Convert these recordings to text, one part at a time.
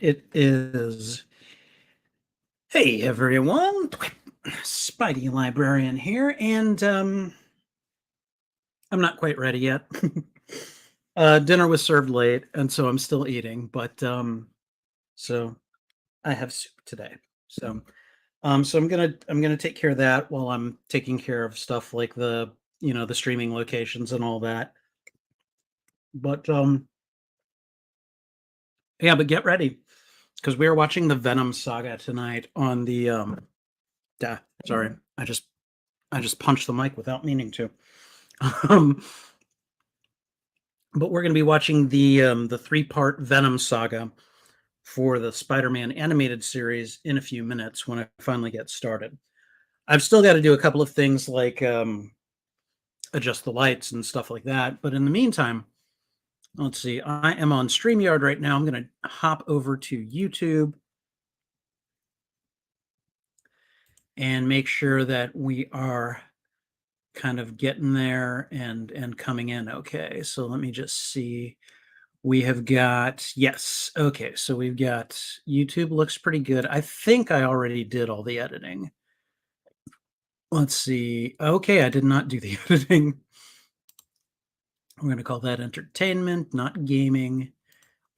It is. Hey everyone, Spidey Librarian here, and I'm not quite ready yet. Dinner was served late, and so I'm still eating. But so I have soup today. So so I'm gonna take care of that while I'm taking care of stuff like the streaming locations and all that. But yeah, but get ready because we are watching the Venom saga tonight on the Duh, sorry, I just punched the mic without meaning to. Um, but we're going to be watching the three-part Venom saga for the Spider-Man animated series in a few minutes when I finally get started. I've still got to do a couple of things like adjust the lights and stuff like that. But in the meantime, let's see. I am on StreamYard right now. I'm going to hop over to YouTube and make sure that we are kind of getting there and coming in okay. So let me just see. We have got, yes, okay, so we've got YouTube looks pretty good. I think I already did all the editing. Let's see. Okay, I did not do the editing. We're going to call that entertainment, not gaming.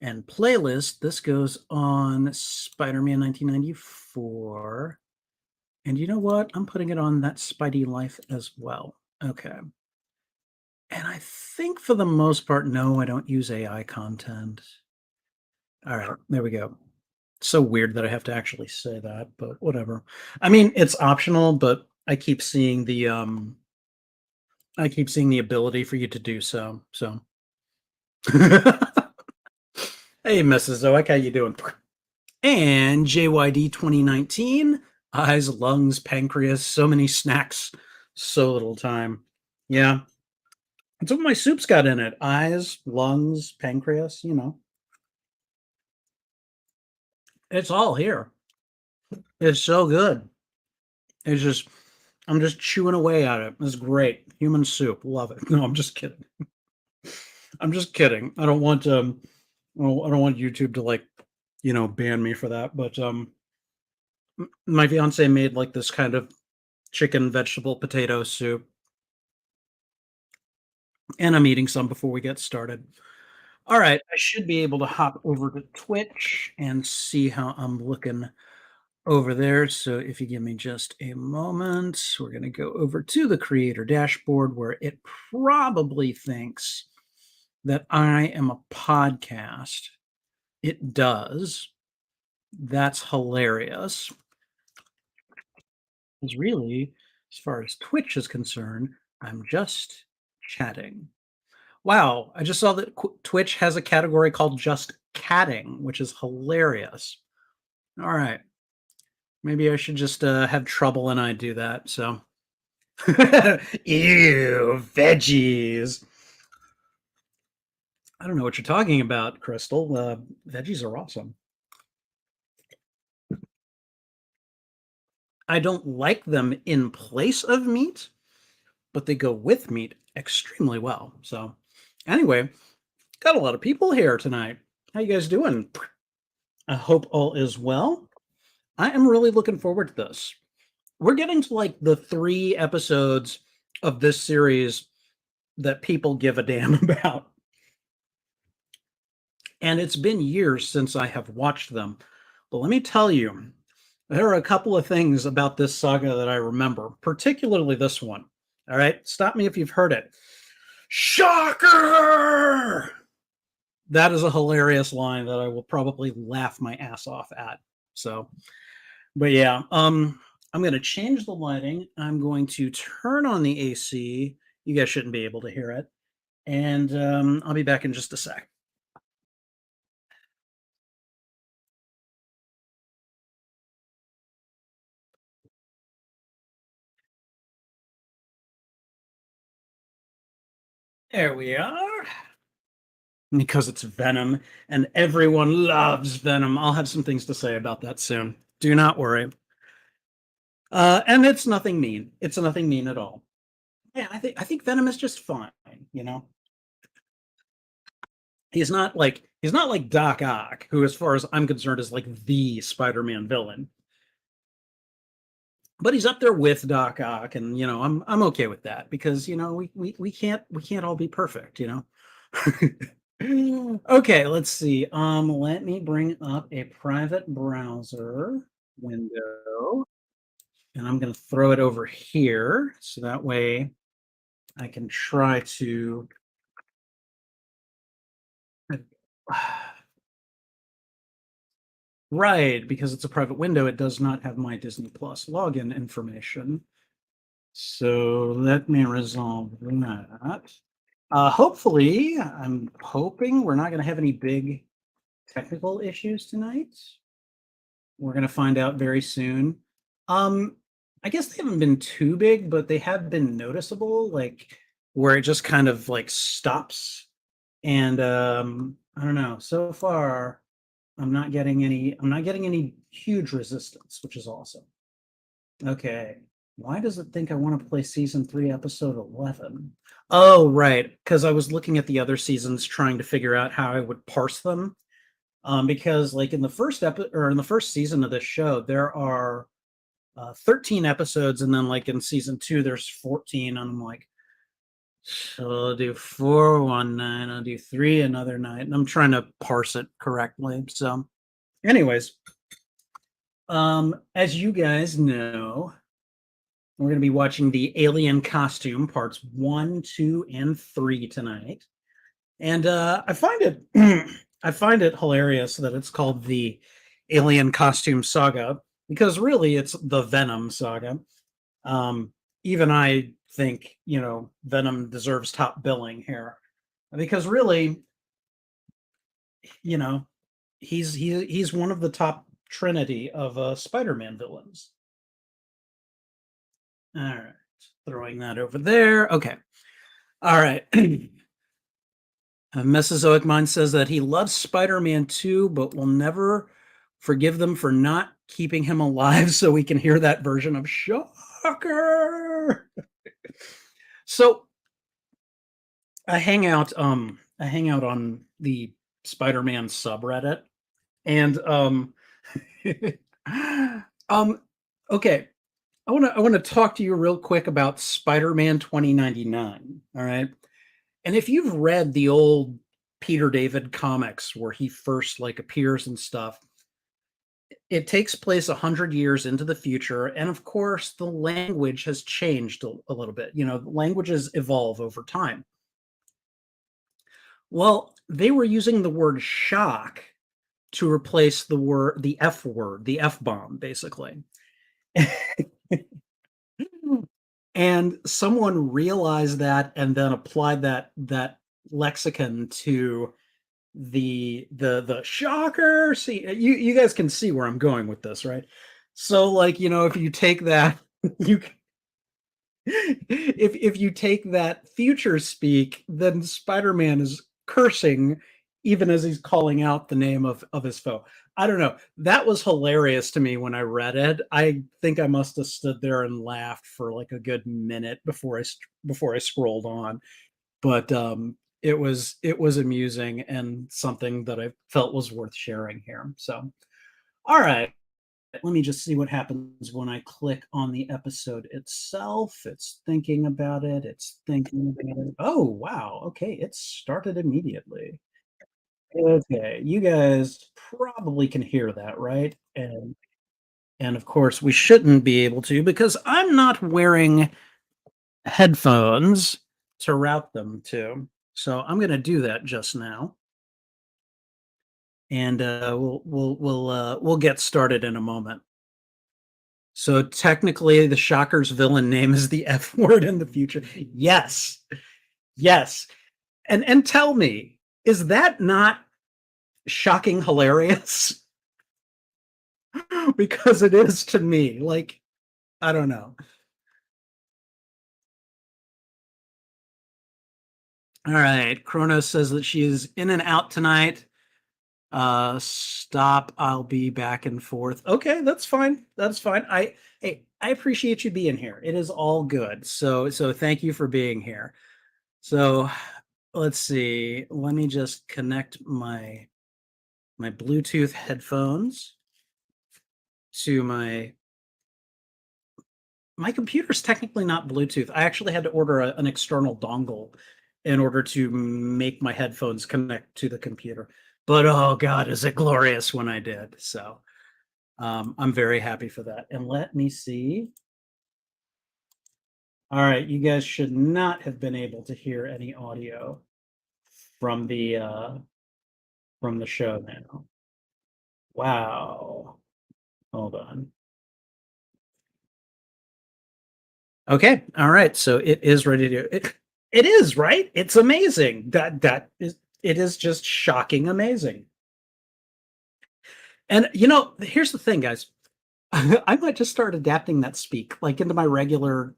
And playlist, this goes on Spider-Man 1994. And you know what? I'm putting it on that Spidey Life as well. Okay. And I think for the most part, no, I don't use AI content. All right, there we go. So weird that I have to actually say that, but whatever. I mean, it's optional, but I keep seeing the ability for you to do so. So hey, Mrs. Zoic, how you doing? And JYD 2019, eyes, lungs, pancreas, so many snacks, so little time. Yeah. That's what my soup's got in it. Eyes, lungs, pancreas. It's all here. It's so good. It's just I'm just chewing away at it. It's great. Human soup. Love it. No, I'm just kidding. I'm just kidding. I don't want YouTube to ban me for that, but my fiance made like this kind of chicken vegetable potato soup and I'm eating some before we get started. All right, I should be able to hop over to Twitch and see how I'm looking over there. So if you give me just a moment, we're going to go over to the creator dashboard where it probably thinks that I am a podcast. It does. That's hilarious. Because really, as far as Twitch is concerned, I'm just chatting. Wow, I just saw that Twitch has a category called just catting, which is hilarious. All right. Maybe I should just have trouble and I do that. So, ew, veggies. I don't know what you're talking about, Crystal. Veggies are awesome. I don't like them in place of meat, but they go with meat extremely well. So, anyway, got a lot of people here tonight. How you guys doing? I hope all is well. I am really looking forward to this. We're getting to like the 3 episodes of this series that people give a damn about. And it's been years since I have watched them. But let me tell you, there are a couple of things about this saga that I remember, particularly this one. All right, stop me if you've heard it. Shocker! That is a hilarious line that I will probably laugh my ass off at. So, but yeah, I'm going to change the lighting. I'm going to turn on the AC. You guys shouldn't be able to hear it. And I'll be back in just a sec. There we are. Because it's Venom and everyone loves Venom. I'll have some things to say about that soon. Do not worry. And it's nothing mean. It's nothing mean at all. Yeah, I think Venom is just fine, you know. He's not like Doc Ock, who, as far as I'm concerned, is like the Spider-Man villain. But he's up there with Doc Ock, and I'm okay with that because we can't all be perfect, Okay, let's see. Let me bring up a private browser window, and I'm going to throw it over here so that way I can try to. Right, because it's a private window, it does not have my Disney Plus login information. So let me resolve that. Hopefully, I'm hoping we're not going to have any big technical issues tonight. We're going to find out very soon. Um, I guess they haven't been too big, but they have been noticeable, like where it just kind of like stops. And I don't know. So far, I'm not getting any huge resistance, which is awesome. Okay. Why does it think I want to play season 3, episode 11? Oh, right. Because I was looking at the other seasons trying to figure out how I would parse them. Because like in the first season of this show, there are 13 episodes, and then like in season 2, there's 14. And I'm like, so I'll do 4 one night, I'll do 3 another night. And I'm trying to parse it correctly. So, anyways, as you guys know, we're going to be watching the Alien Costume parts 1, 2, and 3 tonight. And I find it I find it hilarious that it's called the Alien Costume Saga because really it's the Venom saga. Um, Even I think, Venom deserves top billing here because really, you know, he's one of the top trinity of Spider-Man villains. All right, throwing that over there. Okay. All right. Mesozoic Mind says that he loves Spider-Man 2, but will never forgive them for not keeping him alive so we can hear that version of Shocker. So I hang out on the Spider-Man subreddit, and um okay, I want to talk to you real quick about Spider-Man 2099, all right? And if you've read the old Peter David comics where he first like appears and stuff, it takes place 100 years into the future, and of course, the language has changed a little bit. Languages evolve over time. Well, they were using the word shock to replace the F word, the F bomb, basically. And someone realized that and then applied that lexicon to the shocker. See, you guys can see where I'm going with this, right? So like, if you take that you if you take that future speak, then Spider-Man is cursing even as he's calling out the name of his foe. I don't know. That was hilarious to me when I read it. I think I must have stood there and laughed for like a good minute before I scrolled on. But it was amusing and something that I felt was worth sharing here. So, all right. Let me just see what happens when I click on the episode itself. It's thinking about it. It's thinking about it. Oh, wow. Okay, it started immediately. Okay, you guys probably can hear that, right? And of course, we shouldn't be able to because I'm not wearing headphones to route them to. So I'm going to do that just now, and we'll get started in a moment. So technically, the Shocker's villain name is the F word in the future. Yes, yes, and tell me, is that not shocking hilarious? Because it is to me. Like, I don't know. All right, Kronos says that she is in and out tonight. Stop. I'll be back and forth. Okay, that's fine. That's fine. I appreciate you being here. It is all good. So thank you for being here. So let's see. Let me just connect my Bluetooth headphones to my computer's technically not Bluetooth. I actually had to order an external dongle in order to make my headphones connect to the computer. But oh god, is it glorious when I did. So I'm very happy for that. And let me see. All right, you guys should not have been able to hear any audio from the show now. Wow. Hold on. Okay. All right. So it is ready to it is, right? It's amazing. That is it is just shocking amazing. And here's the thing, guys. I might just start adapting that speak like into my regular,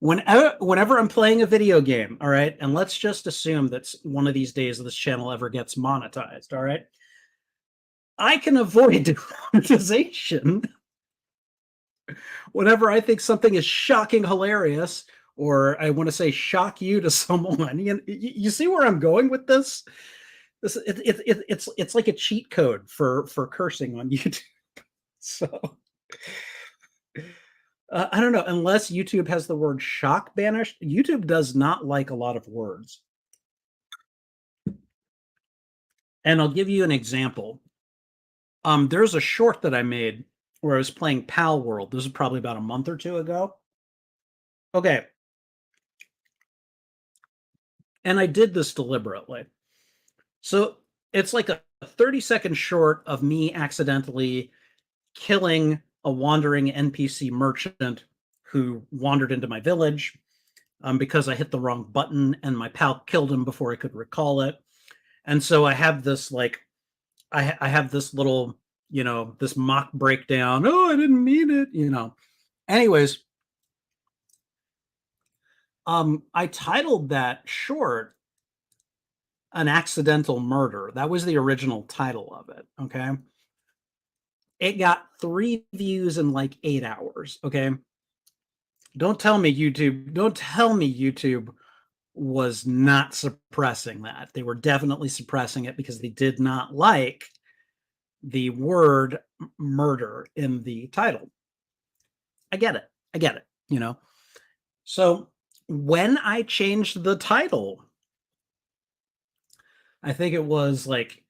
whenever I'm playing a video game, all right? And let's just assume that one of these days this channel ever gets monetized, all right? I can avoid demonetization whenever I think something is shocking hilarious, or I want to say shock you to someone. You see where I'm going with this? It's like a cheat code for cursing on YouTube. So I don't know, unless YouTube has the word shock banished. YouTube does not like a lot of words. And I'll give you an example. There's a short that I made where I was playing Pal World. This is probably about a month or two ago. Okay. And I did this deliberately. So it's like a 30-second short of me accidentally killing a wandering NPC merchant who wandered into my village because I hit the wrong button and my pal killed him before I could recall it. And so I have this I have this little, this mock breakdown. Oh, I didn't mean it. Anyways, I titled that short An Accidental Murder. That was the original title of it. Okay. It got 3 views in like 8 hours. Okay. Don't tell me YouTube was not suppressing that. They were definitely suppressing it because they did not like the word murder in the title. I get it. I get it. So when I changed the title, I think it was like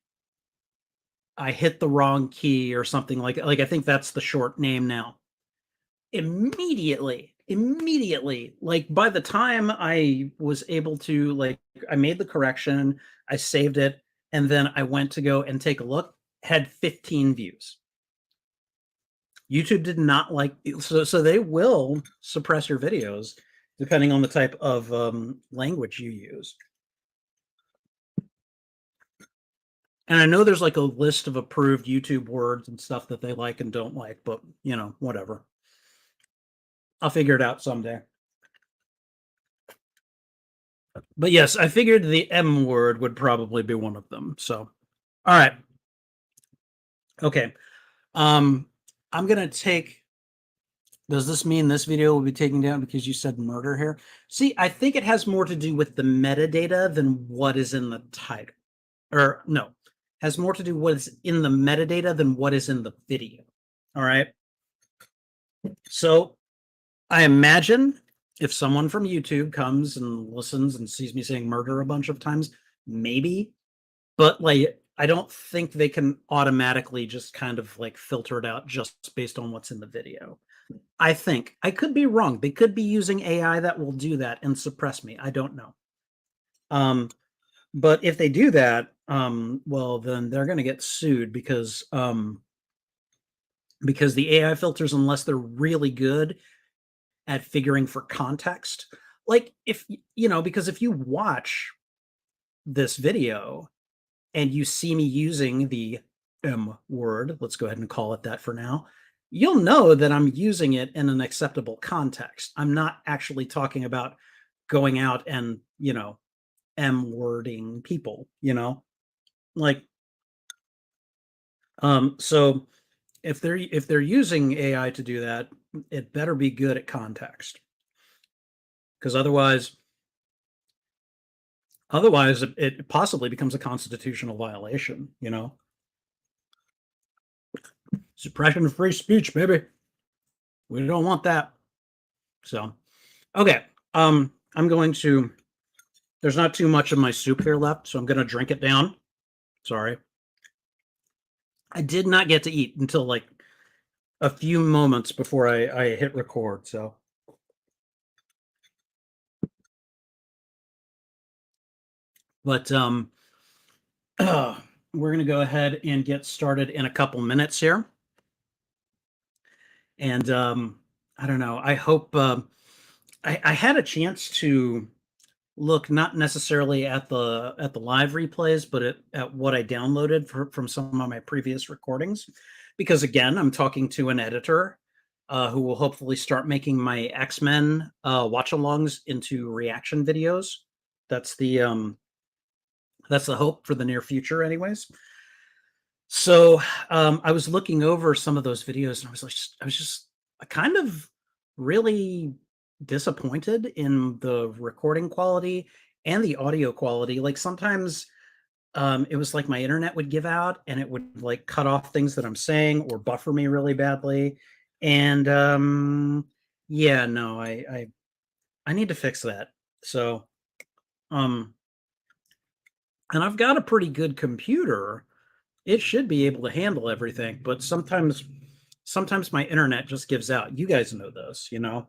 I hit the wrong key or something like I think that's the short name now. Immediately, like by the time I was able to I made the correction, I saved it, and then I went to go and take a look, had 15 views. YouTube did not like so they will suppress your videos depending on the type of language you use. And I know there's like a list of approved YouTube words and stuff that they like and don't like, but whatever. I'll figure it out someday. But yes, I figured the M word would probably be one of them. So, all right. Okay. I'm going to take Does this mean this video will be taken down because you said murder here? See, I think it has more to do with the metadata than what is in the title. Or no, has more to do what is in the metadata than what is in the video. All right. So I imagine if someone from YouTube comes and listens and sees me saying murder a bunch of times, maybe, but I don't think they can automatically just kind of filter it out just based on what's in the video. I think I could be wrong. They could be using AI that will do that and suppress me. I don't know. But if they do that, well, then they're going to get sued because the AI filters, unless they're really good at figuring for context, because if you watch this video and you see me using the M word, let's go ahead and call it that for now, you'll know that I'm using it in an acceptable context. I'm not actually talking about going out and, M wording people, so if they're using AI to do that, it better be good at context. Because otherwise Otherwise, it possibly becomes a constitutional violation, you know? Suppression of free speech, baby. We don't want that. So, okay. I'm going to there's not too much of my soup here left, so I'm gonna drink it down. Sorry. I did not get to eat until like a few moments before I hit record. So, but we're gonna go ahead and get started in a couple minutes here. And I don't know. I hope I had a chance to look not necessarily at the live replays, but at what I downloaded from some of my previous recordings, because again, I'm talking to an editor who will hopefully start making my X-Men watch-alongs into reaction videos. That's the um, that's the hope for the near future, anyways. So I was looking over some of those videos, and I was just kind of really disappointed in the recording quality and the audio quality. Like sometimes it was like my internet would give out, and it would like cut off things that I'm saying or buffer me really badly. And yeah, no, I need to fix that. So um, and I've got a pretty good computer. It should be able to handle everything, but sometimes my internet just gives out. You guys know those, you know?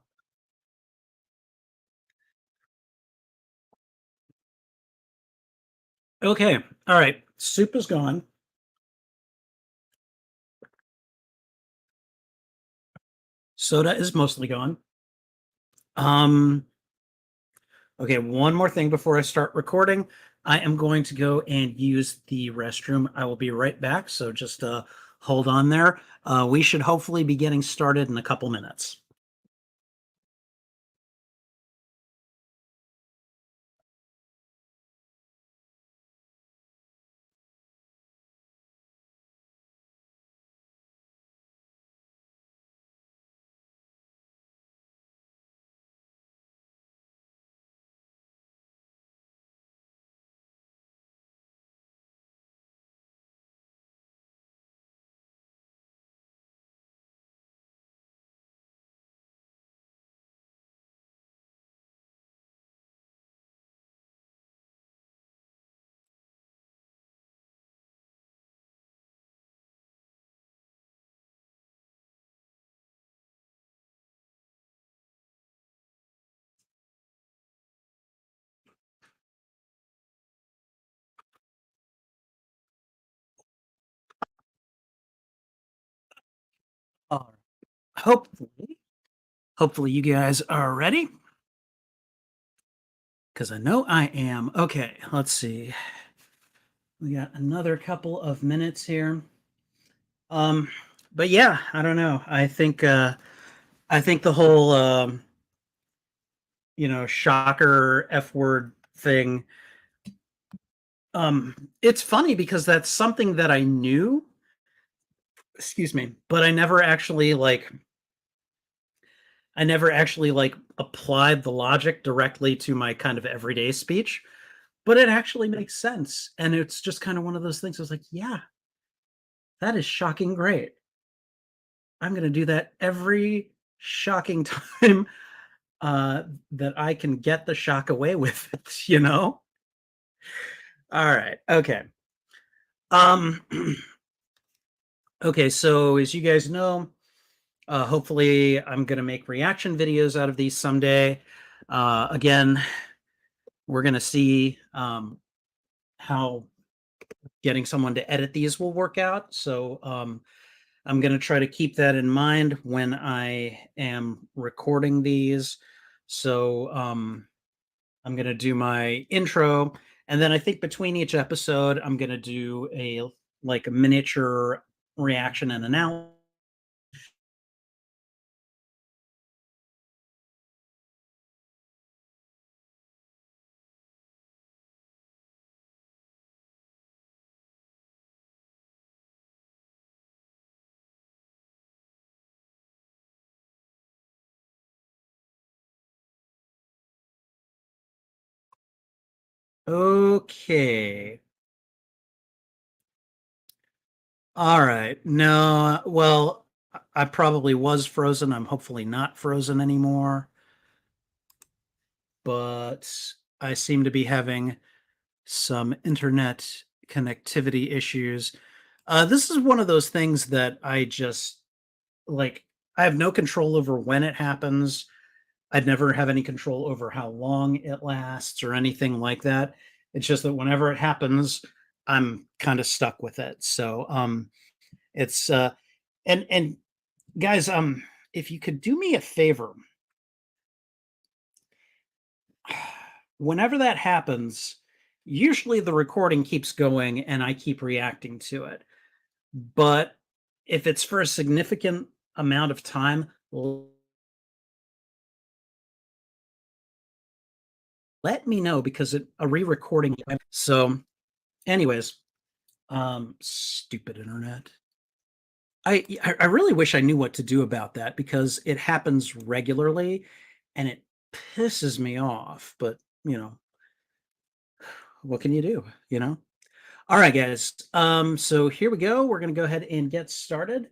Okay. All right. Soup is gone. Soda is mostly gone. Um, okay, one more thing before I start recording. I am going to go and use the restroom. I will be right back, so just hold on there. We should hopefully be getting started in a couple minutes. Uh, hopefully, hopefully you guys are ready because I know I am. Okay, let's see. We got another couple of minutes here. Um, but yeah, I don't know. I think the whole shocker F word thing, it's funny because that's something that I knew, excuse me, but I never actually like applied the logic directly to my kind of everyday speech, but it actually makes sense. And it's just kind of one of those things. I was like, yeah, that is shocking great. I'm going to do that every shocking time uh, that I can get the shock away with it, you know? All right. Okay. Um, okay. So, as you guys know, hopefully I'm going to make reaction videos out of these someday. Again, we're going to see how getting someone to edit these will work out. So, I'm going to try to keep that in mind when I am recording these. So, I'm going to do my intro, and then I think between each episode I'm going to do a miniature reaction and analysis. Okay. All right. No, well, I probably was frozen. I'm hopefully not frozen anymore, but I seem to be having some internet connectivity issues. This is one of those things that I just like, I have no control over when it happens. I'd never have any control over how long it lasts or anything like that. It's just that whenever it happens, I'm kind of stuck with it. So, it's and guys, if you could do me a favor, whenever that happens, usually the recording keeps going and I keep reacting to it. But if it's for a significant amount of time, let me know because a re-recording. So, anyways, stupid internet. I really wish I knew what to do about that because it happens regularly and it pisses me off. But you know, what can you do? You know. All right, guys. So here we go. We're gonna go ahead and get started.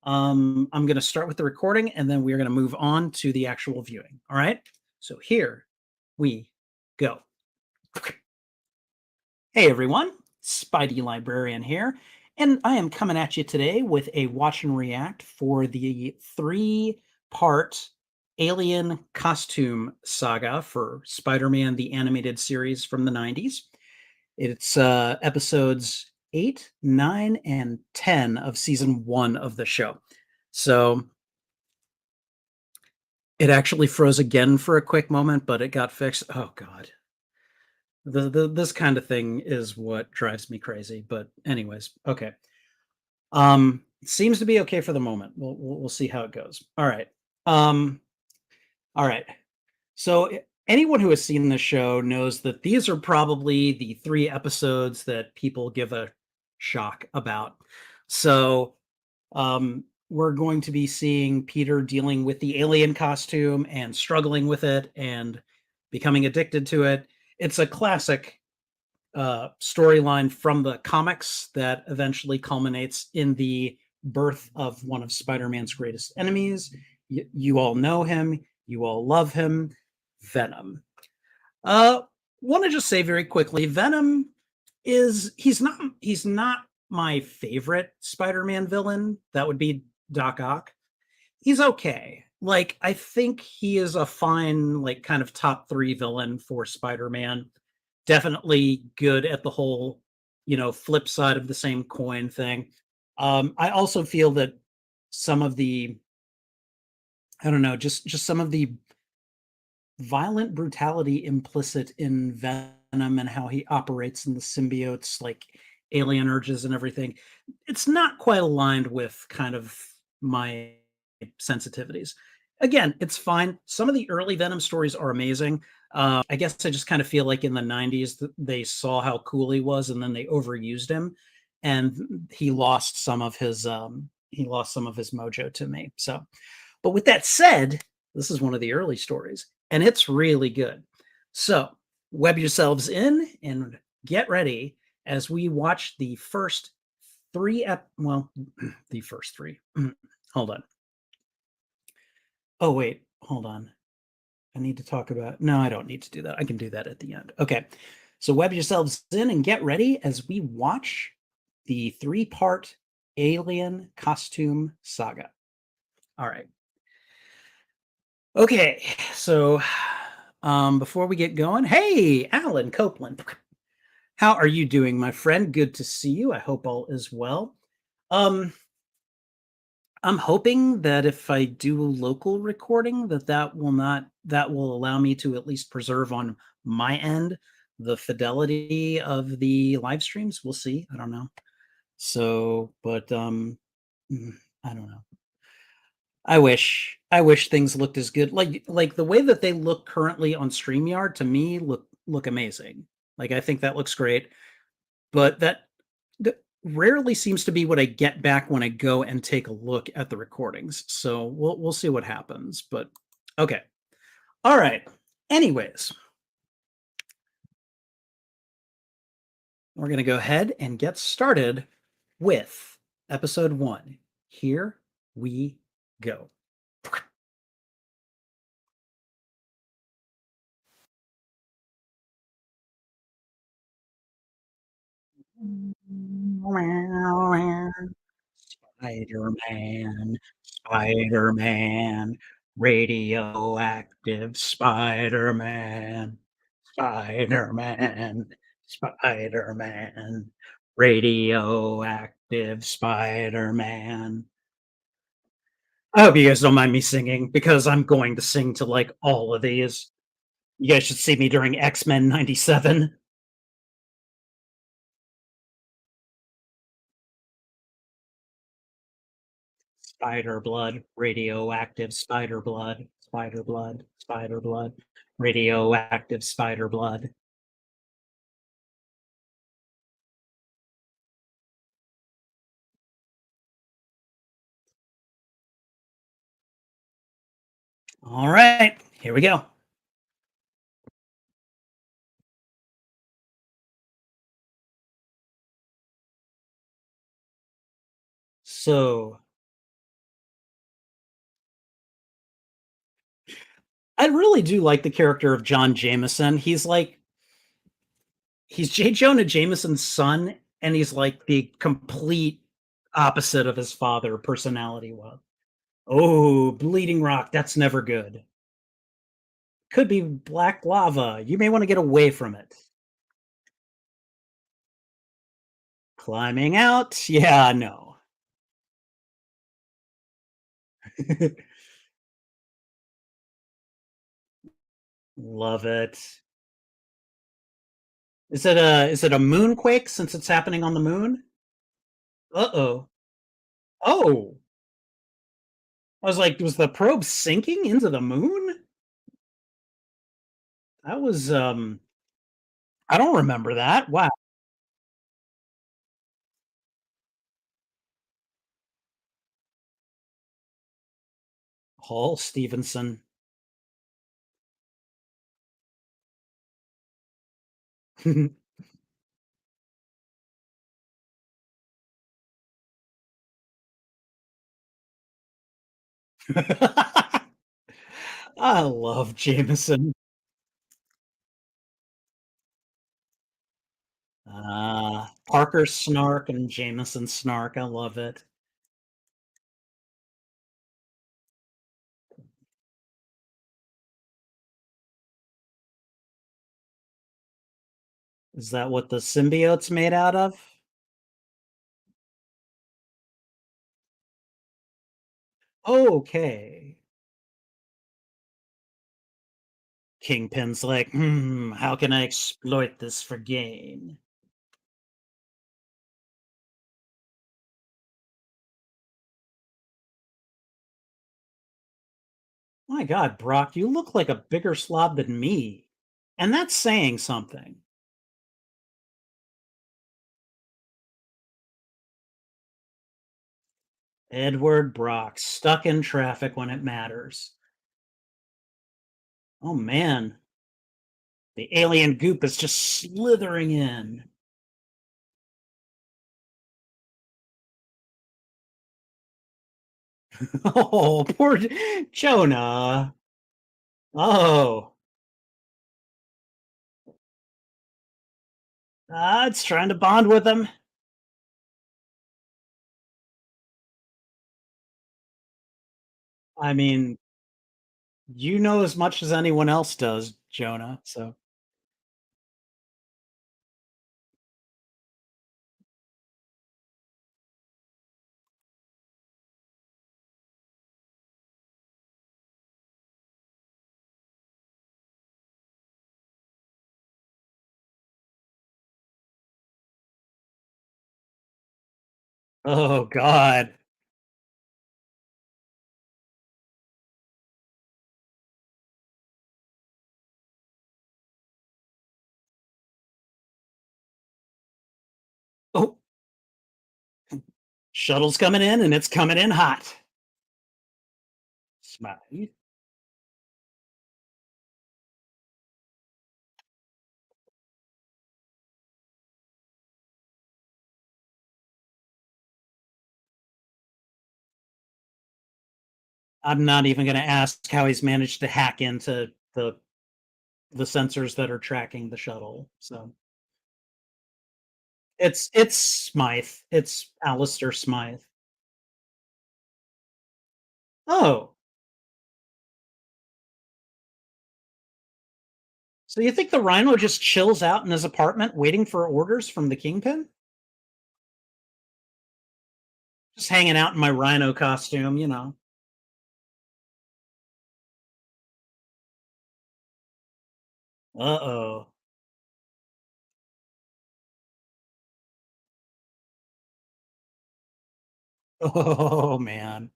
I'm gonna start with the recording and then we're gonna move on to the actual viewing. All right. So here we go. Hey everyone, Spidey Librarian here, and I am coming at you today with a watch and react for the three-part Alien costume saga for Spider-Man the Animated Series from the 90s. It's episodes 8, 9, and 10 of season 1 of the show. So it actually froze again for a quick moment, but it got fixed. Oh god. This kind of thing is what drives me crazy. But anyways, okay. Seems to be okay for the moment. We'll see how it goes. All right. Um, all right. So anyone who has seen the show knows that these are probably the three episodes that people give a shock about. So we're going to be seeing Peter dealing with the alien costume and struggling with it and becoming addicted to it. It's a classic storyline from the comics that eventually culminates in the birth of one of Spider-Man's greatest enemies. You all know him, you all love him, Venom. Uh, Want to just say very quickly, Venom is he's not my favorite Spider-Man villain. That would be Doc Ock. He's okay. Like I think he is a fine, like kind of top three villain for Spider-Man. Definitely good at the whole, flip side of the same coin thing. I also feel that some of the, I don't know, just some of the violent brutality implicit in Venom and how he operates in the symbiotes, like alien urges and everything, it's not quite aligned with kind of my sensitivities. Again, it's fine. Some of the early Venom stories are amazing. I guess I just kind of feel like in the 90s they saw how cool he was and then they overused him and he lost some of his mojo to me. So, but with that said, this is one of the early stories and it's really good. So, web yourselves in and get ready as we watch the first the first three. Hold on. Oh, wait, hold on. I need to talk about, no, I don't need to do that. I can do that at the end. Okay. So web yourselves in and get ready as we watch the three-part Alien costume saga. All right. Okay. So before we get going, hey, Alan Copeland. How are you doing, my friend? Good to see you. I hope all is well. Um, I'm hoping that if I do a local recording, that will allow me to at least preserve on my end the fidelity of the live streams. We'll see. I don't know. So, but I don't know. I wish things looked as good. Like the way that they look currently on StreamYard to me look amazing. Like I think that looks great. But that rarely seems to be what I get back when I go and take a look at the recordings. So we'll see what happens. But okay. All right. Anyways, We're going to go ahead and get started with episode 1. Here we go. Spider-Man, Spider-Man, radioactive Spider-Man, Spider-Man, Spider-Man, radioactive Spider-Man. I hope you guys don't mind me singing because I'm going to sing to like all of these. You guys should see me during X-Men 97. Spider blood, radioactive spider blood, spider blood, spider blood, radioactive spider blood. All right, here we go. So I really do like the character of John Jameson. He's J. Jonah Jameson's son, and he's like the complete opposite of his father personality was. Oh, bleeding rock, that's never good. Could be black lava. You may want to get away from it. Climbing out. Yeah, no. Love it. Is it a moonquake since it's happening on the moon? Uh-oh. Oh. I was like, was the probe sinking into the moon? That was I don't remember that. Wow. Hall Stevenson. I love Jameson. Parker Snark and Jameson Snark. I love it. Is that what the symbiote's made out of? Okay. Kingpin's like, how can I exploit this for gain? My God, Brock, you look like a bigger slob than me. And that's saying something. Edward Brock, stuck in traffic when it matters. Oh man, the alien goop is just slithering in. Oh, poor Jonah. Oh, it's trying to bond with him. I mean, you know as much as anyone else does, Jonah. So, oh God. Oh, shuttle's coming in and it's coming in hot. Smile. I'm not even gonna ask how he's managed to hack into the sensors that are tracking the shuttle, so it's Smythe. It's Alistair Smythe. Oh, so you think the Rhino just chills out in his apartment waiting for orders from the Kingpin? Just hanging out in my Rhino costume, you know. Uh-oh. Oh, man.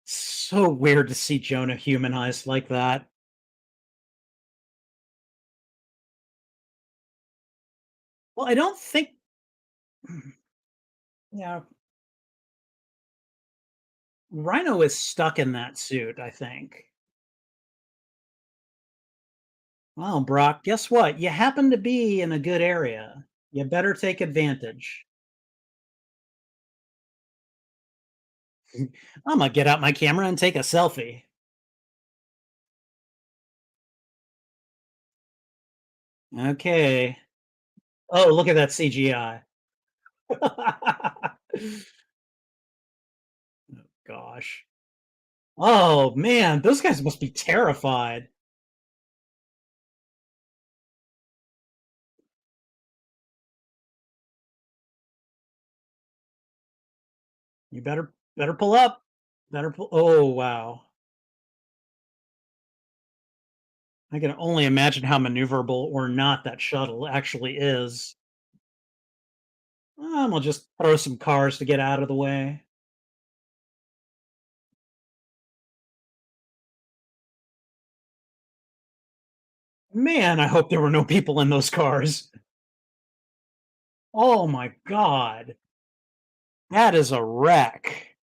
So weird to see Jonah humanized like that. Well, I don't think yeah, Rhino is stuck in that suit, I think. Well, Brock, guess what? You happen to be in a good area. You better take advantage. I'm gonna get out my camera and take a selfie. Okay. Oh, look at that CGI. Gosh. Oh man, those guys must be terrified. You better pull up. Better pull. Oh wow. I can only imagine how maneuverable or not that shuttle actually is. We'll just throw some cars to get out of the way. Man, I hope there were no people in those cars. Oh my god. That is a wreck.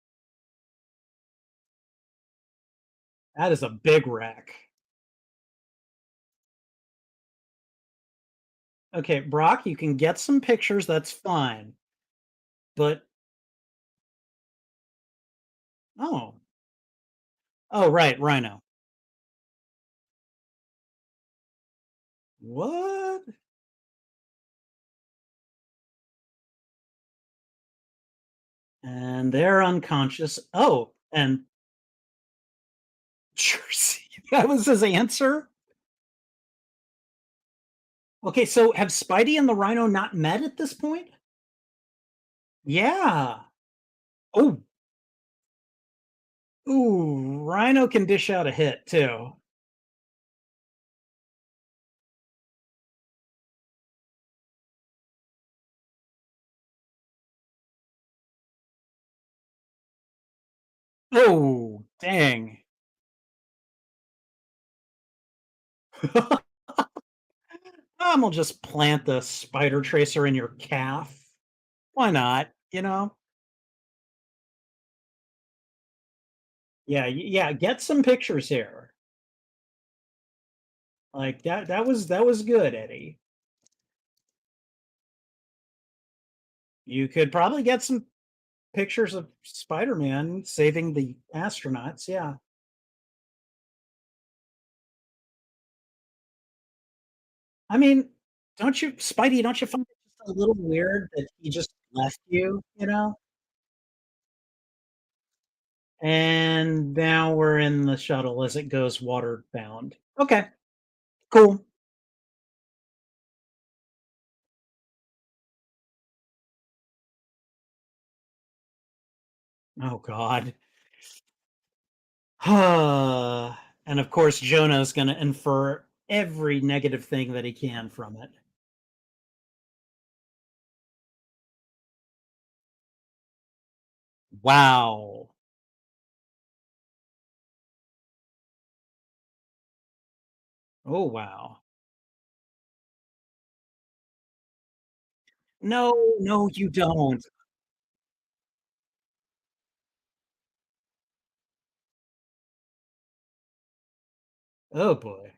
That is a big wreck. Okay, Brock, you can get some pictures, that's fine. But oh. Oh, right, Rhino. What? And they're unconscious. Oh, and Jersey. That was his answer? Okay, so have Spidey and the Rhino not met at this point? Yeah. Oh, ooh, Rhino can dish out a hit too. Oh, dang. We'll just plant the spider tracer in your calf. Why not? You know? Yeah, yeah. Get some pictures here. Like that was good, Eddie. You could probably get some pictures of Spider-Man saving the astronauts. Yeah. I mean, Spidey, don't you find it just a little weird that he just left you, you know? And now we're in the shuttle as it goes water bound. Okay, cool. Oh God. And of course, Jonah's going to infer every negative thing that he can from it. Wow. Oh, wow. No, no, you don't. Oh boy.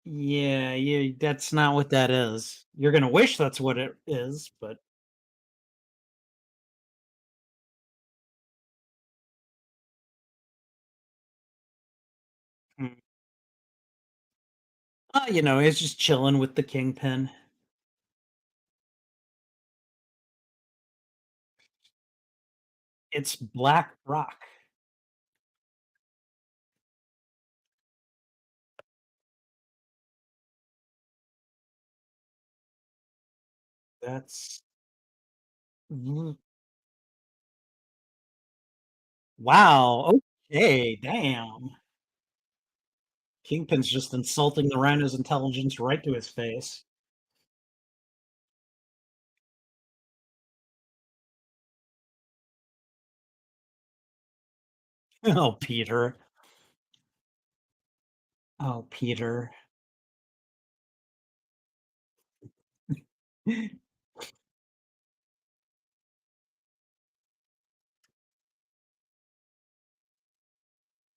Yeah, that's not what that is. You're going to wish that's what it is, but He's just chilling with the kingpin. It's Black Rock. That's mm, wow. Okay, damn. Kingpin's just insulting the rhino's intelligence right to his face. Oh, Peter. Oh, Peter.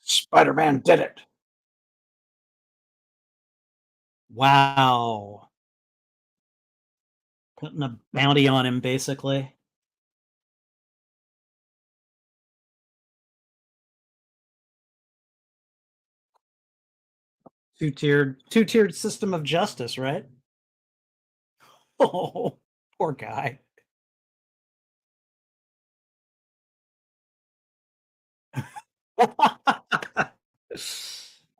Spider-Man did it. Wow. Putting a bounty on him, basically. Two-tiered system of justice, right? Oh, poor guy.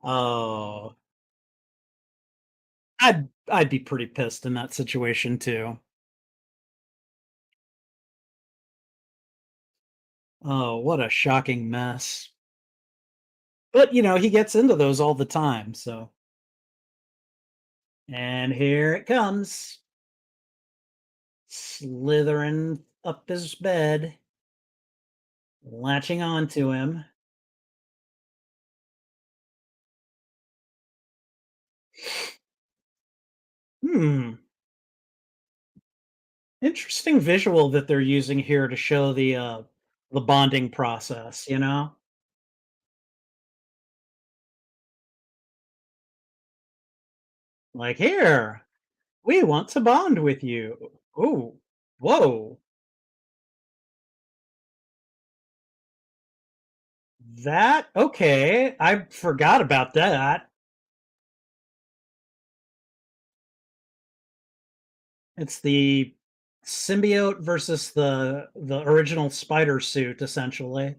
Oh, I'd be pretty pissed in that situation too. Oh, what a shocking mess. But he gets into those all the time, so and here it comes, slithering up his bed, latching onto him. Hmm, interesting visual that they're using here to show the bonding process. Like, "Here, we want to bond with you." Ooh, whoa, that okay, I forgot about that. It's the symbiote versus the original spider suit, essentially.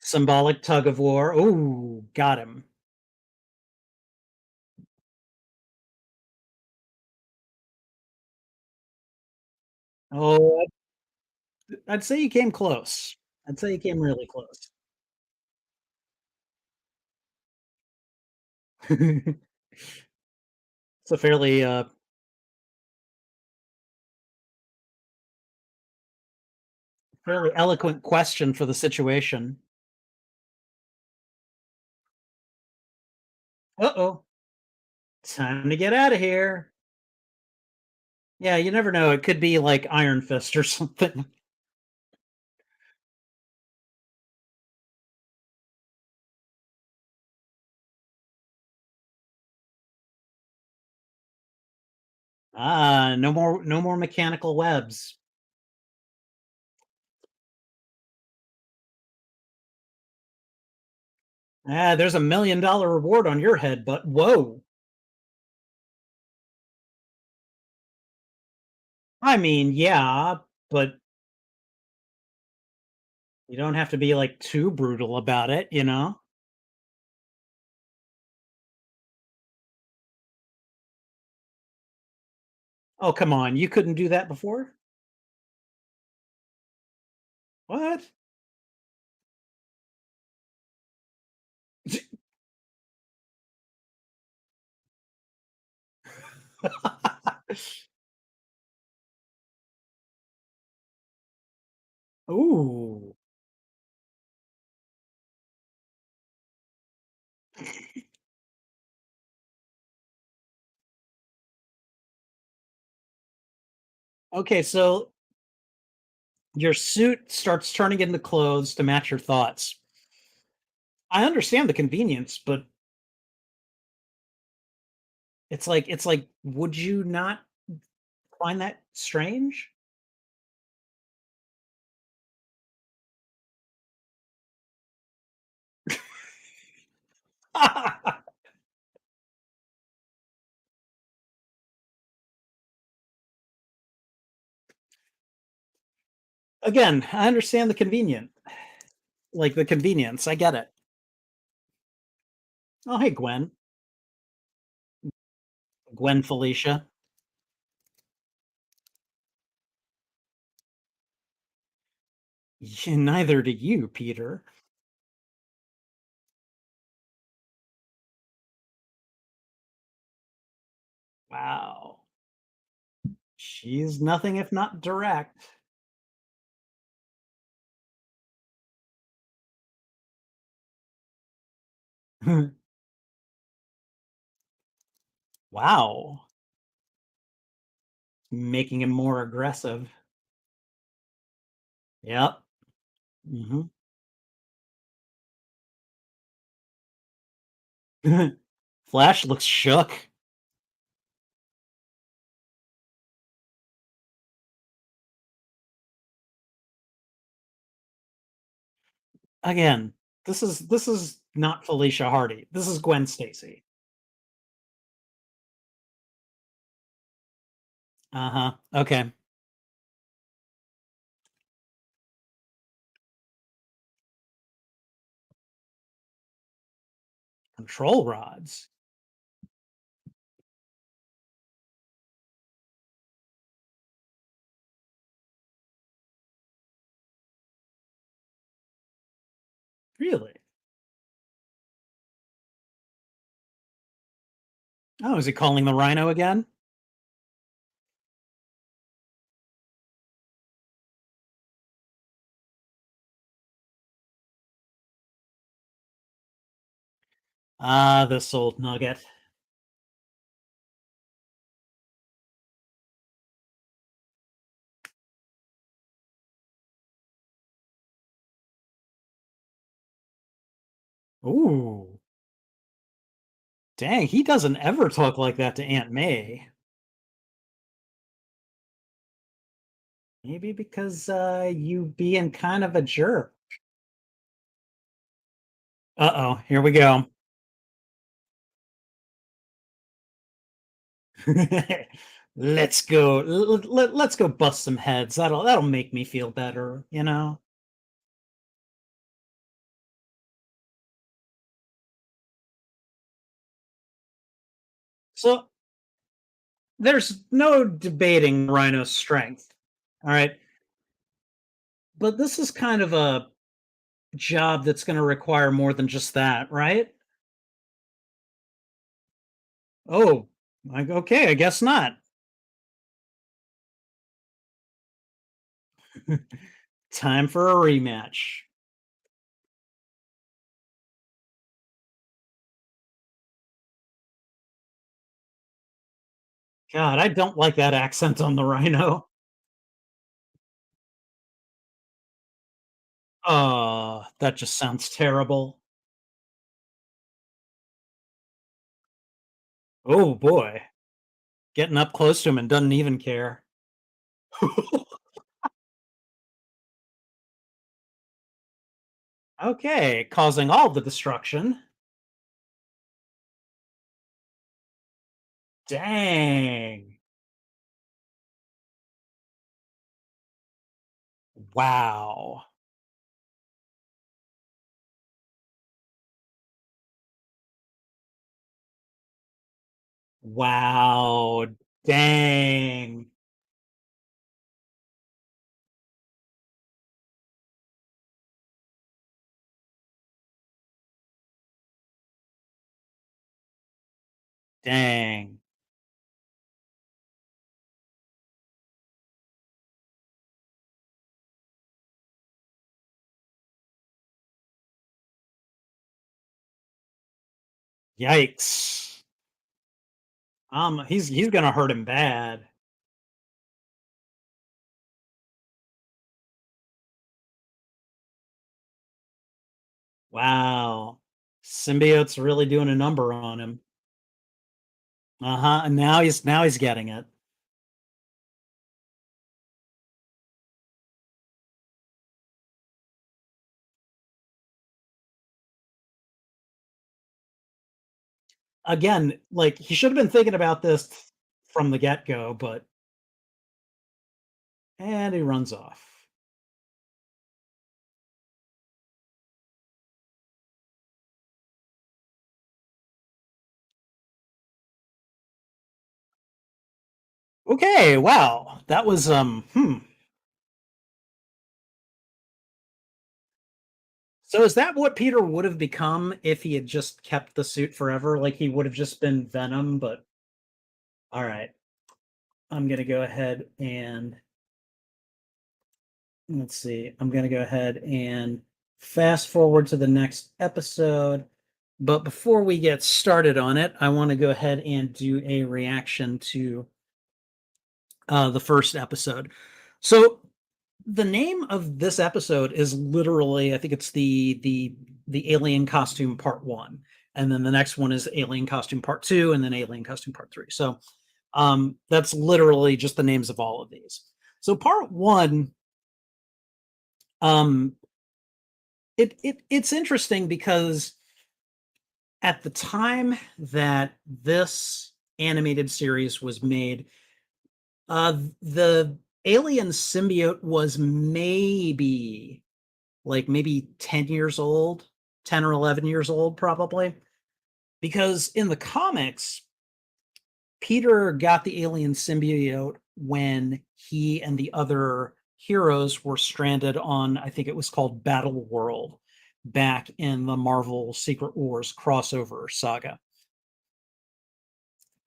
Symbolic tug of war. Ooh, got him. Oh, I'd say he came close. I'd say he came really close. It's a fairly eloquent question for the situation. Uh-oh, time to get out of here. Yeah, you never know. It could be like Iron Fist or something. Ah, no more mechanical webs. Ah, there's $1 million reward on your head, but whoa. I mean, yeah, but you don't have to be like too brutal about it. Oh, come on. You couldn't do that before? What? Ooh. Okay, so your suit starts turning into clothes to match your thoughts. I understand the convenience, but it's like would you not find that strange? Again, I understand the the convenience. I get it. Oh, hey, Gwen. Gwen Felicia. Yeah, neither do you, Peter. Wow. She's nothing if not direct. Wow. Making him more aggressive. Yep. Mhm. Flash looks shook. Again, this is not Felicia Hardy. This is Gwen Stacy. Uh-huh. Okay. Control rods. Really? Oh, is he calling the rhino again? Ah, this old nugget. Ooh. Dang, he doesn't ever talk like that to Aunt May. Maybe because you being kind of a jerk. Uh-oh, here we go. Let's go. Let's go bust some heads. That'll make me feel better, you know? So there's no debating Rhino's strength. All right. But this is kind of a job that's going to require more than just that, right? Oh, like, okay, I guess not. Time for a rematch. God, I don't like that accent on the Rhino. Oh, that just sounds terrible. Oh boy, getting up close to him and doesn't even care. Okay, causing all the destruction. Dang. Wow. Wow. Dang. Dang. Yikes. He's gonna hurt him bad. Wow. Symbiote's really doing a number on him. Uh-huh. And now he's getting it. Again, like he should have been thinking about this from the get-go, but and he runs off. Okay, wow. That was So is that what Peter would have become if he had just kept the suit forever? Like he would have just been Venom, but all right. I'm gonna go ahead and let's see. I'm gonna go ahead and fast forward to the next episode. But before we get started on it, I want to go ahead and do a reaction to the first episode. So the name of this episode is literally, I think it's the Alien Costume Part One, and then the next one is Alien Costume Part Two, and then Alien Costume Part Three. So that's literally just the names of all of these. So Part One, um, it's interesting because at the time that this animated series was made, the alien symbiote was maybe 10 years old, 10 or 11 years old, probably. Because in the comics, Peter got the alien symbiote when he and the other heroes were stranded on, I think it was called Battle World, back in the Marvel Secret Wars crossover saga.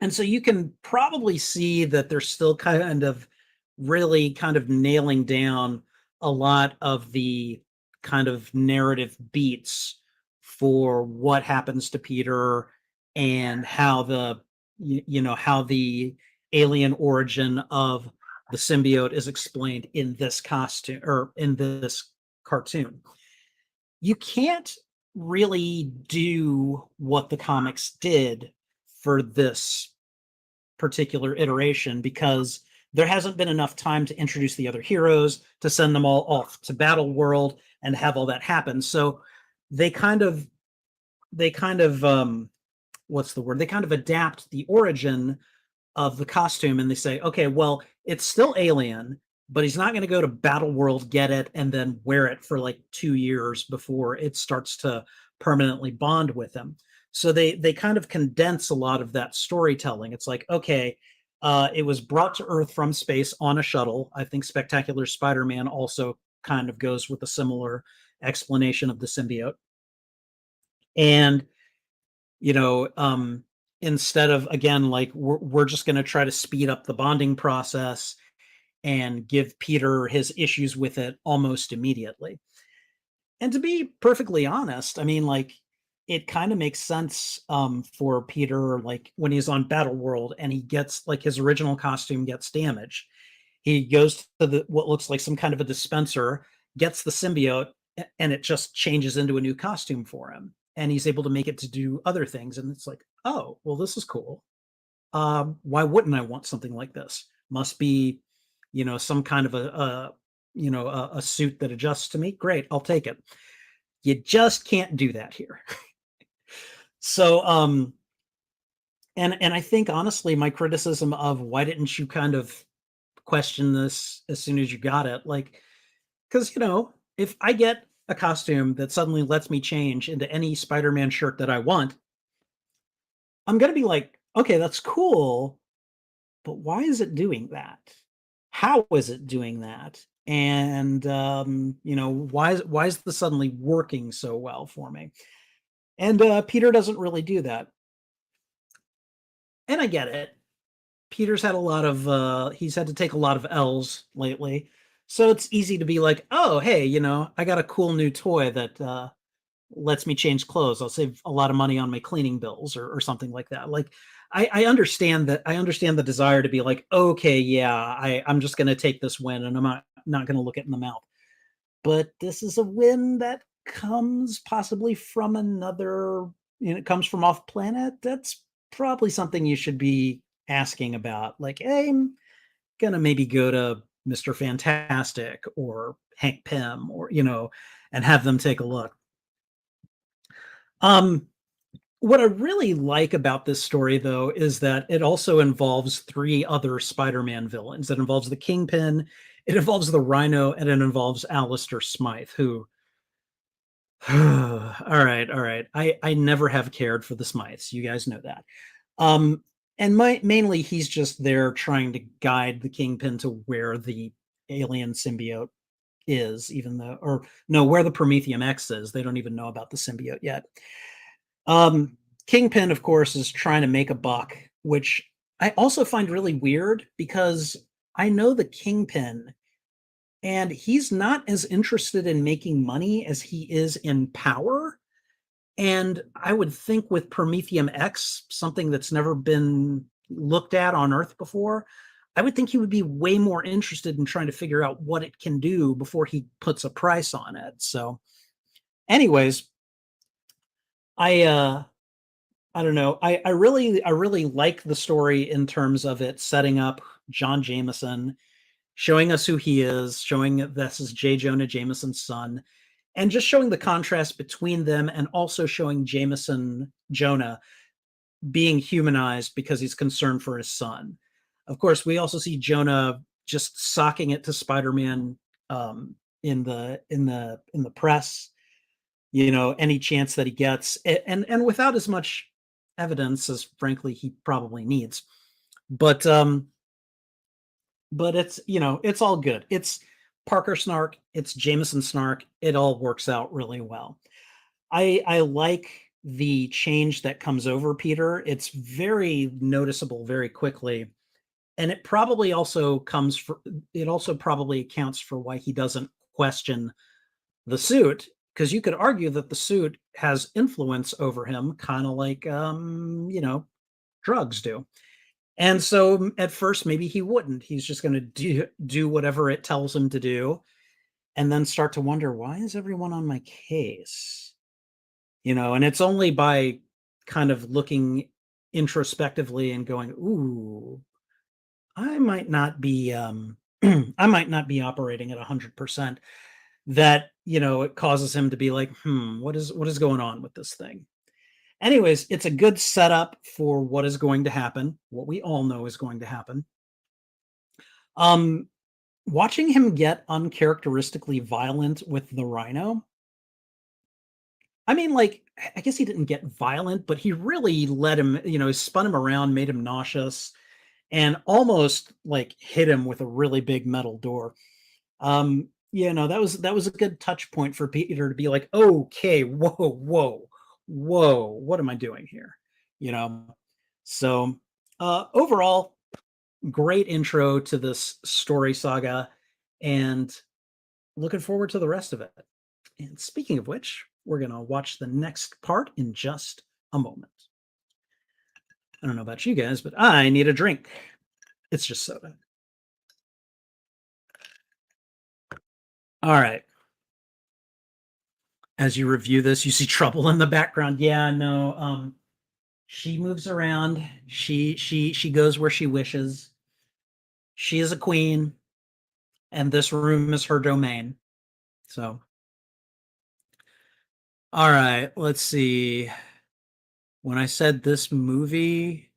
And so you can probably see that they're still kind of really kind of nailing down a lot of the kind of narrative beats for what happens to Peter and how how the alien origin of the symbiote is explained in this costume or in this cartoon. You can't really do what the comics did for this particular iteration because there hasn't been enough time to introduce the other heroes, to send them all off to Battle World and have all that happen. So they kind of they kind of what's the word? They kind of adapt the origin of the costume and they say, okay, well, it's still alien, but he's not going to go to Battle World, get it, and then wear it for like 2 years before it starts to permanently bond with him. So they kind of condense a lot of that storytelling. It's like, okay, it was brought to Earth from space on a shuttle. I think Spectacular Spider-Man also kind of goes with a similar explanation of the symbiote. And you know, instead of again, like we're just going to try to speed up the bonding process and give Peter his issues with it almost immediately. And to be perfectly honest, I mean, like it kind of makes sense for Peter, like when he's on Battle World and he gets like his original costume gets damaged. He goes to the what looks like some kind of a dispenser, gets the symbiote, and it just changes into a new costume for him. And he's able to make it to do other things. And it's like, oh, well, this is cool. Why wouldn't I want something like this? Must be, some kind of a suit that adjusts to me. Great, I'll take it. You just can't do that here. So, and I think honestly, my criticism of why didn't you kind of question this as soon as you got it, like, because if I get a costume that suddenly lets me change into any Spider-Man shirt that I want, I'm gonna be like, okay, that's cool, but why is it doing that? How is it doing that? And why is this suddenly working so well for me? And Peter doesn't really do that. And I get it. Peter's had a lot of he's had to take a lot of L's lately. So it's easy to be like, "Oh, hey, I got a cool new toy that lets me change clothes. I'll save a lot of money on my cleaning bills or something like that." Like I understand that. I understand the desire to be like, "Okay, yeah, I'm just going to take this win and I'm not going to look it in the mouth." But this is a win that comes possibly from another, it comes from off planet. That's probably something you should be asking about. Like, hey, I'm gonna maybe go to Mr. Fantastic or Hank Pym or, and have them take a look. Um, what I really like about this story, though, is that it also involves three other Spider-Man villains. It involves the Kingpin, it involves the Rhino, and it involves Alistair Smythe, who all right, all right. I never have cared for the Smythes. You guys know that. Um, And mainly he's just there trying to guide the Kingpin to where the alien symbiote is, even though, or no, where the Prometheum X is. They don't even know about the symbiote yet. Kingpin, of course, is trying to make a buck, which I also find really weird because I know the Kingpin and he's not as interested in making money as he is in power. And I would think with Prometheum X, something that's never been looked at on Earth before, I would think he would be way more interested in trying to figure out what it can do before he puts a price on it. So, anyways, I I don't know. I really like the story in terms of it setting up John Jameson, showing us who he is, showing that this is J. Jonah Jameson's son, and just showing the contrast between them and also showing Jameson Jonah being humanized because he's concerned for his son. Of course, we also see Jonah just socking it to Spider-Man in the press, any chance that he gets, and without as much evidence as frankly he probably needs. But it's it's all good. It's Parker snark, it's Jameson snark. It all works out really well. I like the change that comes over Peter. It's very noticeable very quickly. And it also probably accounts for why he doesn't question the suit, because you could argue that the suit has influence over him, kind of like drugs do. And so at first maybe he wouldn't. He's just going to do whatever it tells him to do, and then start to wonder, why is everyone on my case? And it's only by kind of looking introspectively and going, ooh, I might not be I might not be operating at 100%, that it causes him to be like, what is going on with this thing? Anyways, it's a good setup for what is going to happen, what we all know is going to happen. Um, Watching him get uncharacteristically violent with the Rhino. I mean, like, I guess he didn't get violent, but he really let him, spun him around, made him nauseous, and almost like hit him with a really big metal door. That was a good touch point for Peter to be like, okay, whoa, what am I doing here? You know. So overall, great intro to this story saga, and looking forward to the rest of it. And speaking of which, we're gonna watch the next part in just a moment. I don't know about you guys, but I need a drink. It's just soda. All right. As you review this, you see trouble in the background. Yeah, no. She moves around. She goes where she wishes. She is a queen, and this room is her domain. So, all right, let's see. When I said this movie,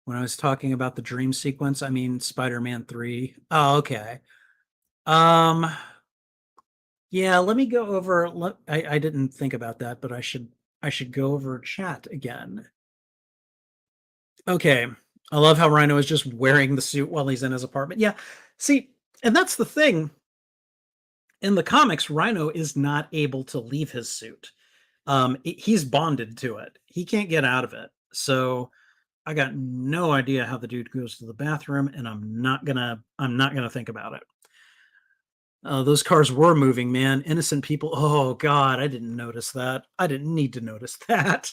when I was talking about the dream sequence, I mean Spider-Man 3. Oh, okay. Um, yeah, let me go over. I didn't think about that, but I should go over chat again. Okay. I love how Rhino is just wearing the suit while he's in his apartment. Yeah. See, and that's the thing. In the comics, Rhino is not able to leave his suit. He's bonded to it. He can't get out of it. So I got no idea how the dude goes to the bathroom, and I'm not gonna think about it. Those cars were moving, man. Innocent people. Oh God, I didn't notice that. I didn't need to notice that.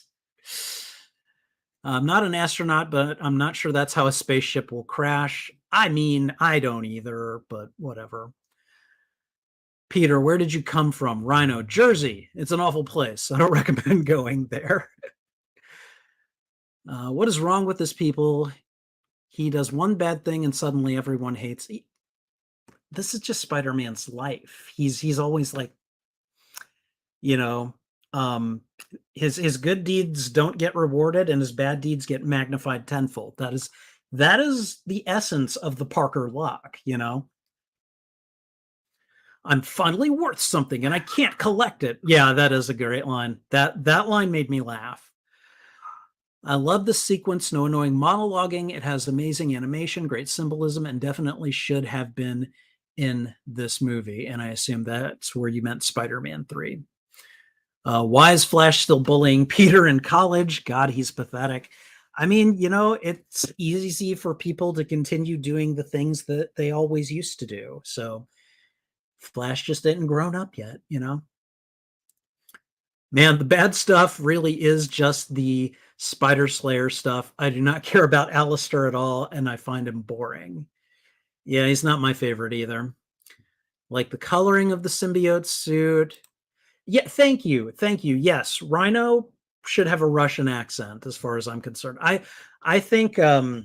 I'm not an astronaut, but I'm not sure that's how a spaceship will crash. I mean, I don't either, but whatever. Peter, where did you come from? Rhino, Jersey. It's an awful place. I don't recommend going there. What is wrong with this people? He does one bad thing and suddenly everyone hates. This is just Spider-Man's life. He's always like, you know, um, his good deeds don't get rewarded and his bad deeds get magnified tenfold. That is the essence of the Parker lock. I'm finally worth something and I can't collect it. Yeah, that is a great line. That line made me laugh. I love the sequence, no annoying monologuing. It has amazing animation, great symbolism, and definitely should have been in this movie. And I assume that's where you meant Spider-Man 3. Why is Flash still bullying Peter in college? God, he's pathetic. I mean, it's easy for people to continue doing the things that they always used to do. So Flash just isn't grown up yet. Man, the bad stuff really is just the Spider Slayer stuff. I do not care about Alistair at all, and I find him boring. Yeah, he's not my favorite either. Like the coloring of the symbiote suit. Yeah, thank you. Thank you. Yes, Rhino should have a Russian accent as far as I'm concerned. I think uh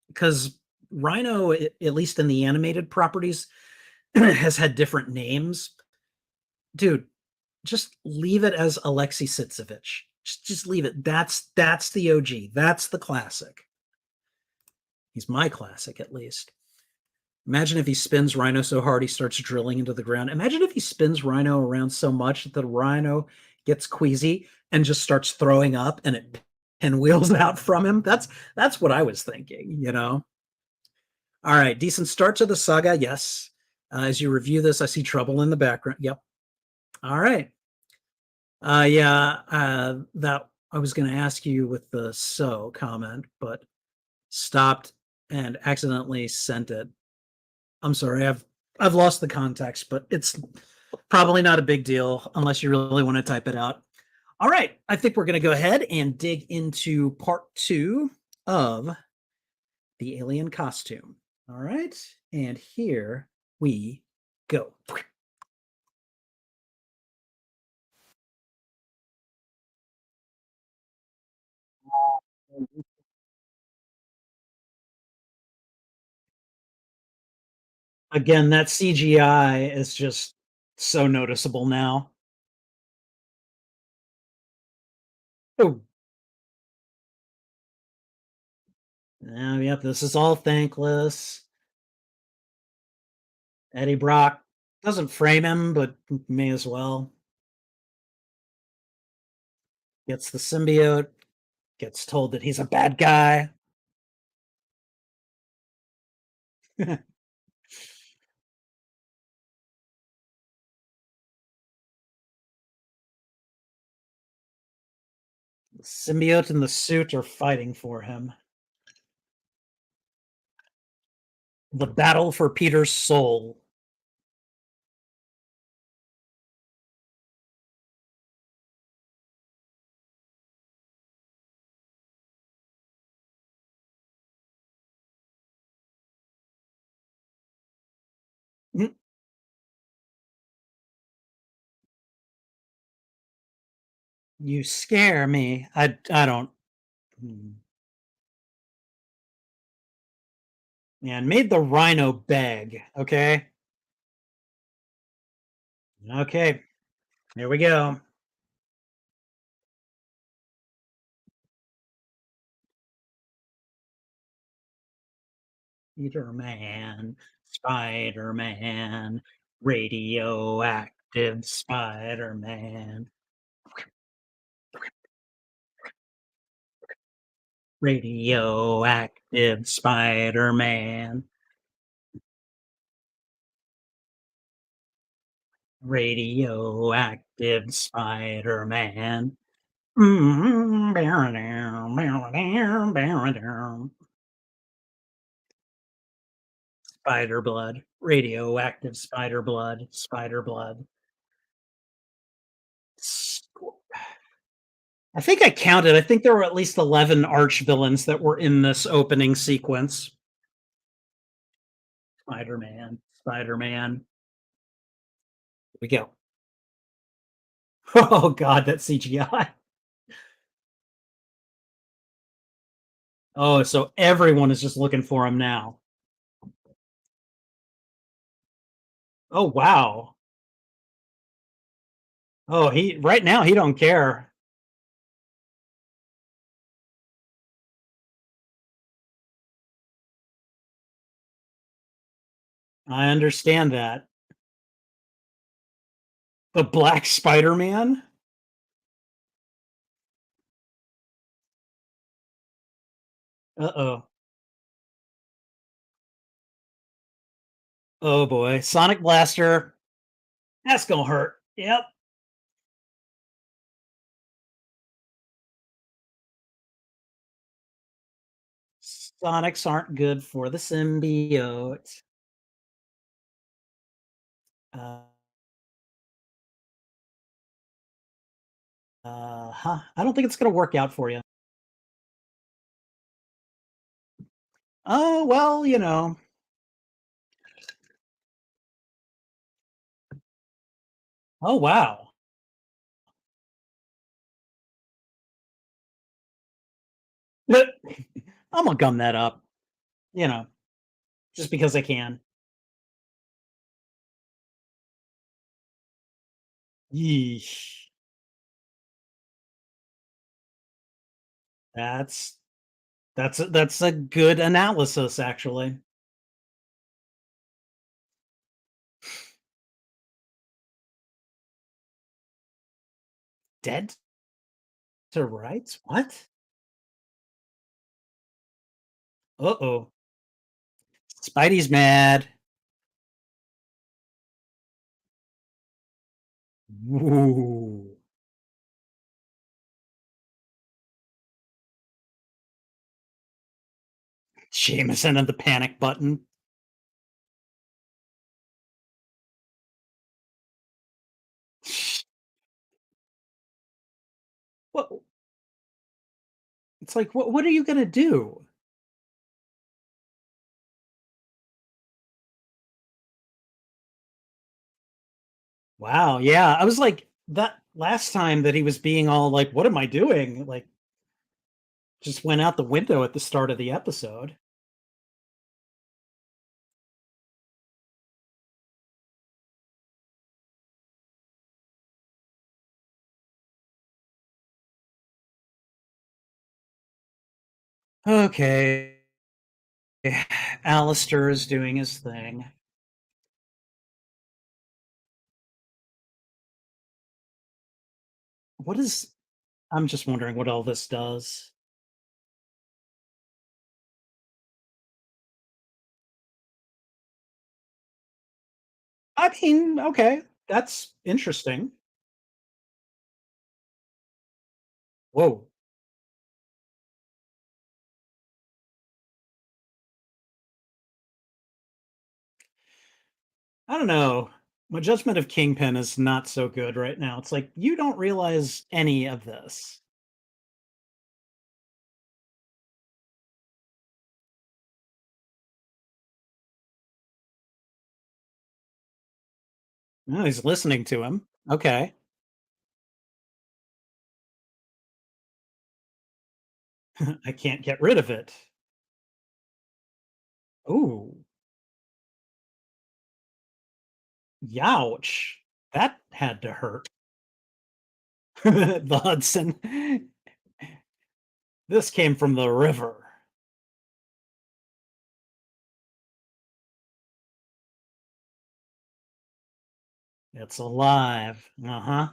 because Rhino, at least in the animated properties, has had different names. Dude, just leave it as Alexei Sitsevich. Just leave it. That's the OG. That's the classic. He's my classic, at least. Imagine if he spins Rhino so hard he starts drilling into the ground. Imagine if he spins Rhino around so much that the Rhino gets queasy and just starts throwing up and it pinwheels out from him. That's what I was thinking. All right, decent start to the saga. Yes. As you review this, I see trouble in the background. Yep. All right. Yeah, that I was going to ask you with the so comment, but stopped and accidentally sent it. I'm sorry, I've lost the context, but it's probably not a big deal unless you really want to type it out. All right, I think we're going to go ahead and dig into part 2 of the alien costume. All right, and here we go. Again, that CGI is just so noticeable now. Oh, yep, this is all thankless. Eddie Brock doesn't frame him, but may as well. Gets the symbiote, gets told that he's a bad guy. The symbiote and the suit are fighting for him. The battle for Peter's soul. Mm, you scare me. I don't. Man, made the rhino beg. Okay. Okay. Here we go. Spider Man. Spider Man. Radioactive Spider Man. Radioactive Spider Man. Radioactive Spider Man. Spider blood. Radioactive spider blood. Spider blood. I think I counted. I think there were at least 11 arch villains that were in this opening sequence. Spider Man. Spider Man. We go. Oh, God, that CGI. Oh, so everyone is just looking for him now. Oh, wow. Oh, he right now he don't care. I understand that. The Black Spider-Man? Uh-oh. Oh boy. Sonic Blaster. That's gonna hurt. Yep. Sonics aren't good for the symbiote. Uh, huh. I don't think it's gonna work out for you. Oh, well, Oh, wow. I'm gonna gum that up, you know, just because I can. Yeesh. That's that's a good analysis, actually. Dead to rights? What? Uh-oh. Spidey's mad. Ooh. Jameson and the panic button. What it's like, what are you gonna do? Wow, yeah. I was like, that last time that he was being all like, "What am I doing?" Like, just went out the window at the start of the episode. Okay. Alistair is doing his thing. What is I'm just wondering what all this does. I mean, okay, that's interesting. Whoa. I don't know. My judgment of Kingpin is not so good right now. It's like, you don't realize any of this. No, he's listening to him. Okay. I can't get rid of it. Ooh, youch. That had to hurt. The Hudson. This came from the river. It's alive. Uh-huh.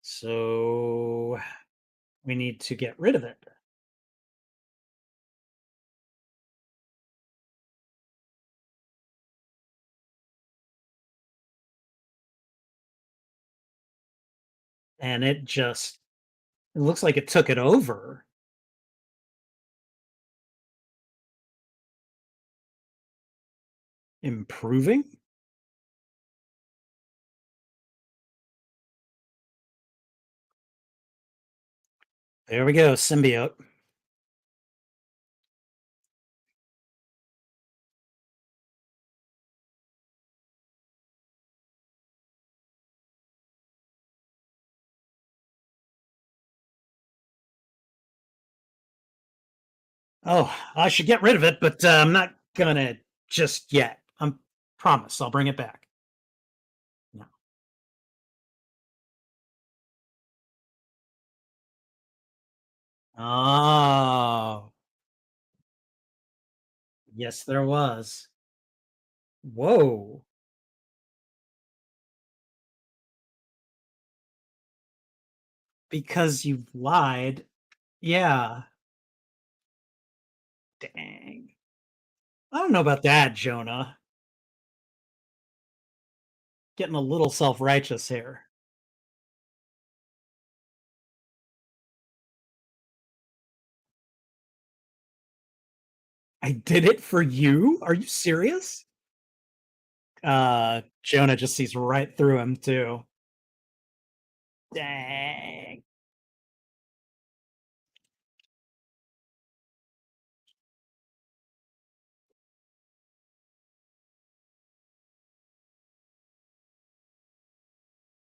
So we need to get rid of it. And it looks like it took it over. Improving? There we go, symbiote. Oh, I should get rid of it, but I'm not gonna just yet. I'm promise I'll bring it back. No. Oh, yes, there was. Whoa. Because you lied. Yeah. Dang. I don't know about that, Jonah. Getting a little self-righteous here. I did it for you? Are you serious? Jonah just sees right through him too. Dang.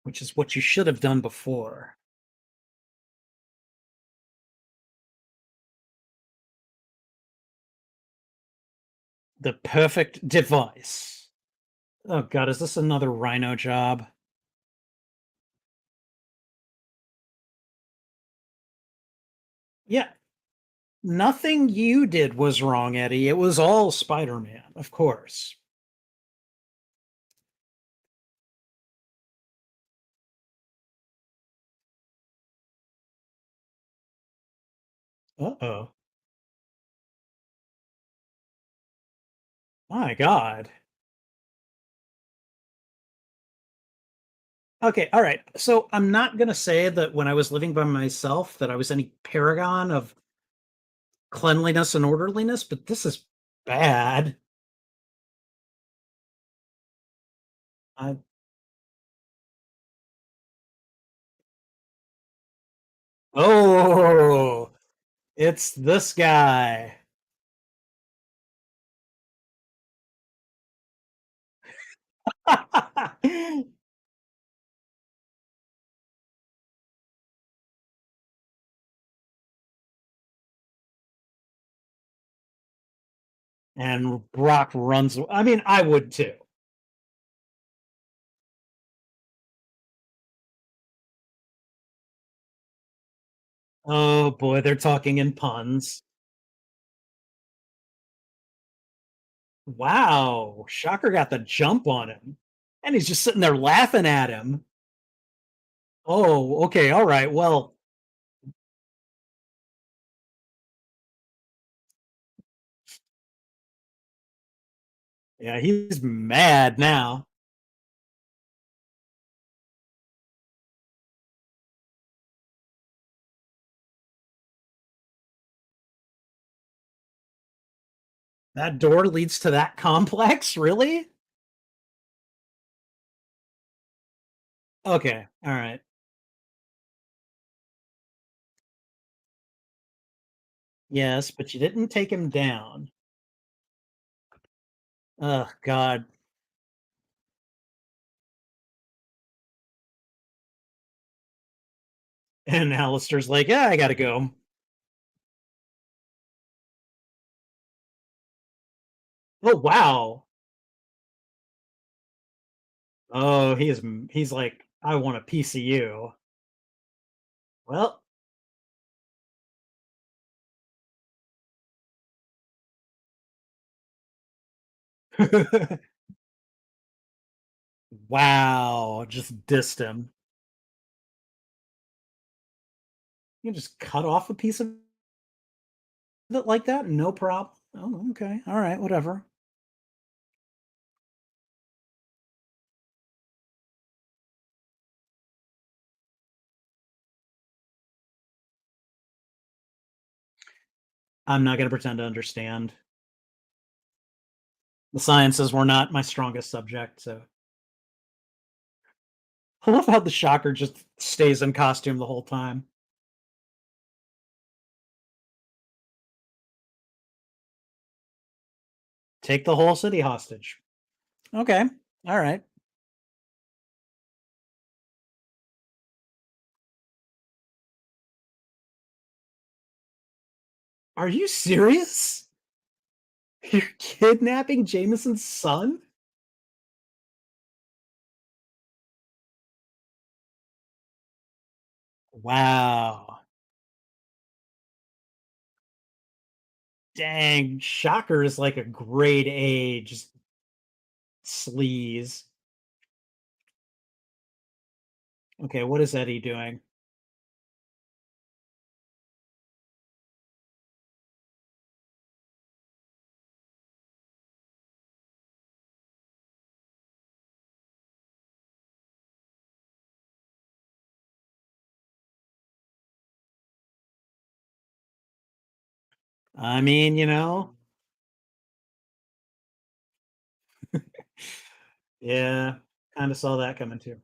Which is what you should have done before. The perfect device. Oh god, is this another rhino job? Yeah, nothing you did was wrong, Eddie. It was all Spider-Man, of course. Uh-oh. My god. Okay, all right. So I'm not gonna say that when I was living by myself that I was any paragon of cleanliness and orderliness, but this is bad. I Oh, it's this guy. And Brock runs. I mean, I would too. Oh boy, they're talking in puns. Wow, Shocker got the jump on him. And he's just sitting there laughing at him. Oh, okay, all right. Well, yeah, he's mad now. That door leads to that complex, really? Okay, all right. Yes, but you didn't take him down. Oh God. And Alistair's like, yeah, I gotta go. Oh wow. Oh, he's like, I want a piece of you. Well, wow, just dissed him. You can just cut off a piece of it like that, no problem. Oh, okay. All right, whatever. I'm not gonna pretend to understand. The sciences were not my strongest subject, so I love how the Shocker just stays in costume the whole time. Take the whole city hostage. Okay. All right. Are you serious? You're kidnapping Jameson's son? Wow. Dang, Shocker is like a grade A just sleaze. Okay, what is Eddie doing? I mean, yeah, kinda saw that coming too.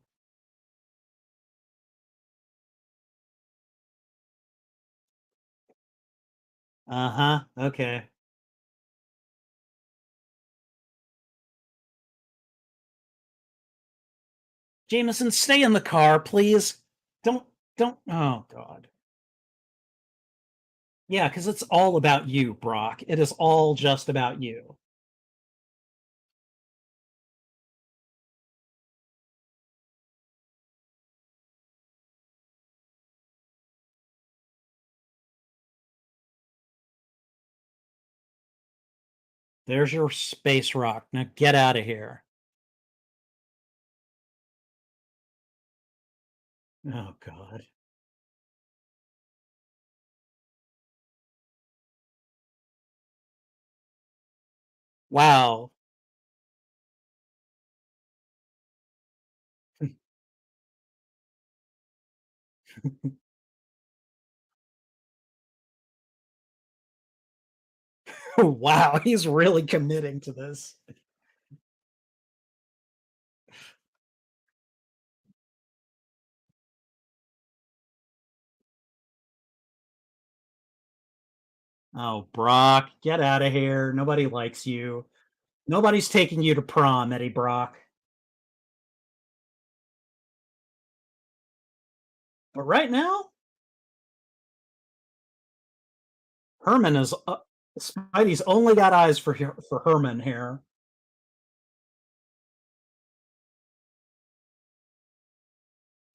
Uh-huh, okay. "Jameson, stay in the car, please. Don't" oh god. Yeah, because it's all about you, Brock. It is all just about you. There's your space rock. Now get out of here. Oh god. Wow. Wow, he's really committing to this. Oh, Brock, get out of here. Nobody likes you. Nobody's taking you to prom, Eddie Brock. But right now, Herman is Spidey's only got eyes for Herman here.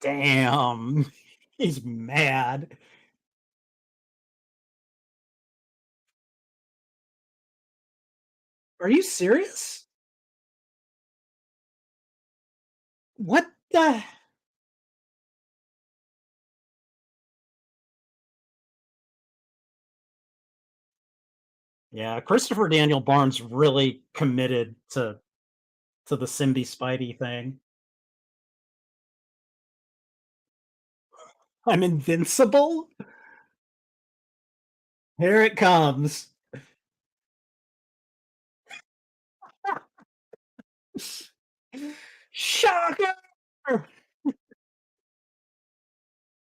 Damn. He's mad. Are you serious? What the Yeah, Christopher Daniel Barnes really committed to the Simby Spidey thing. I'm invincible? Here it comes. Shocker!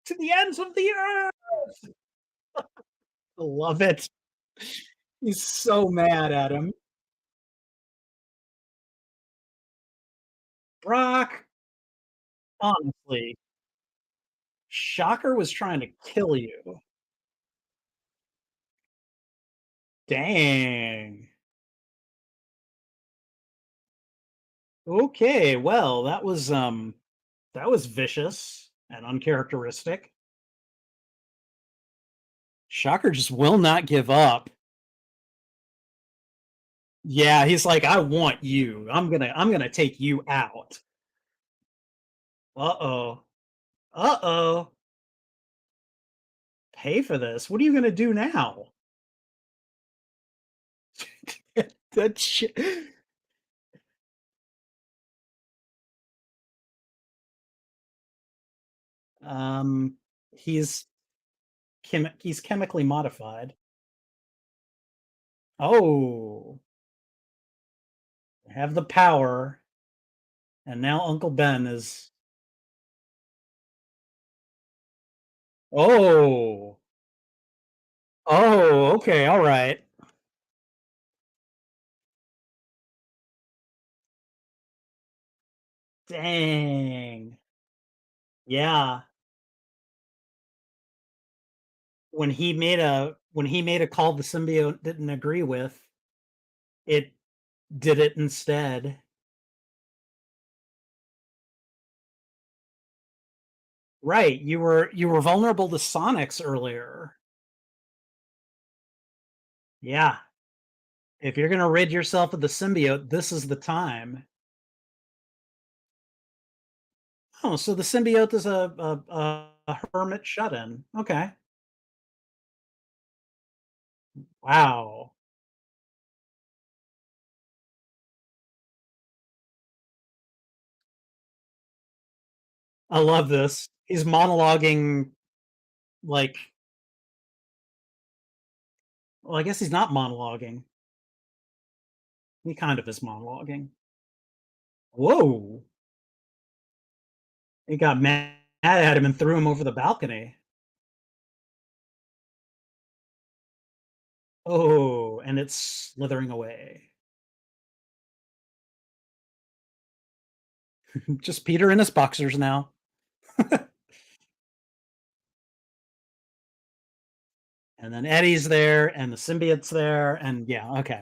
To the ends of the earth! I love it. He's so mad at him. Brock, honestly, Shocker was trying to kill you. Dang. Okay, well, that was vicious and uncharacteristic. Shocker just will not give up. Yeah, he's like, "I want you. I'm gonna take you out." Uh-oh. Uh-oh. Pay for this? What are you gonna do now? That shit. Um, he's he's chemically modified. Oh, have the power, and now Uncle Ben is oh. Oh, okay, alright. Dang. Yeah. When he made a call the symbiote didn't agree with, it did it instead. Right, you were vulnerable to sonics earlier. Yeah. If you're gonna rid yourself of the symbiote, this is the time. Oh, so the symbiote is a hermit shut-in. Okay. Wow. I love this. He's monologuing like, Well, I guess he's not monologuing. He kind of is monologuing. Whoa! He got mad at him and threw him over the balcony. Oh, and it's slithering away. Just Peter in his boxers now. And then Eddie's there, and the symbiote's there, and yeah, okay.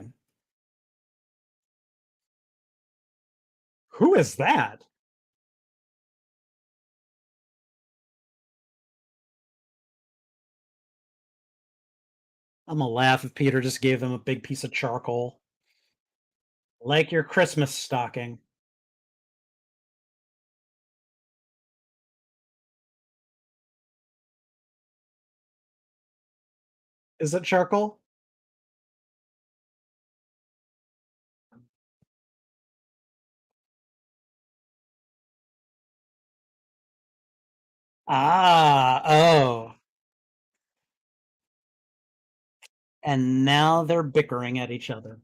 Who is that? I'm gonna laugh if Peter just gave him a big piece of charcoal. Like your Christmas stocking. Is it charcoal? Ah, oh. And now they're bickering at each other.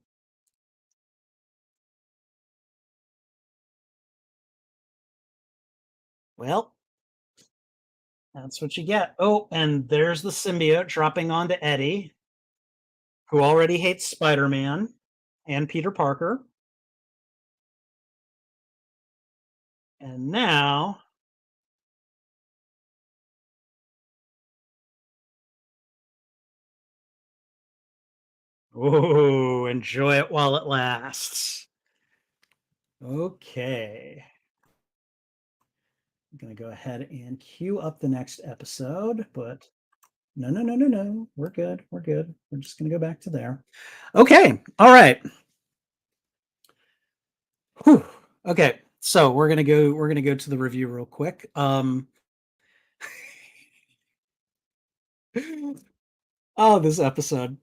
Well, that's what you get. Oh, and there's the symbiote dropping onto Eddie, who already hates Spider-Man and Peter Parker. And now, oh, enjoy it while it lasts. Okay. I'm going to go ahead and queue up the next episode, but no, no, no, no, no. We're good. We're good. We're just going to go back to there. Okay. All right. Whew. Okay. So we're gonna go to the review real quick. Oh, this episode.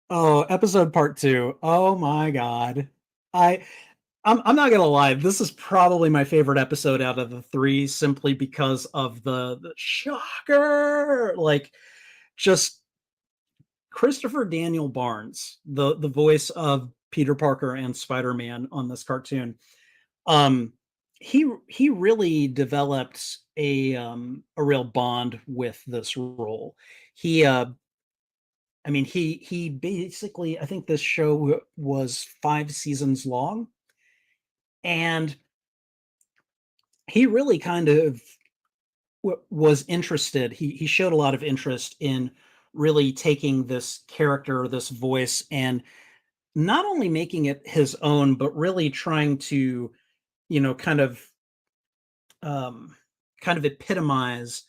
Oh, episode part two. Oh my god. I I'm not gonna lie, this is probably my favorite episode out of the three simply because of the shocker. Like just Christopher Daniel Barnes, the voice of Peter Parker and Spider-Man on this cartoon. Um he really developed a real bond with this role. He I mean, he basically I think this show was 5 seasons long, and he really kind of was interested. He showed a lot of interest in really taking this character, this voice, and not only making it his own, but really trying to, you know, um, kind of epitomize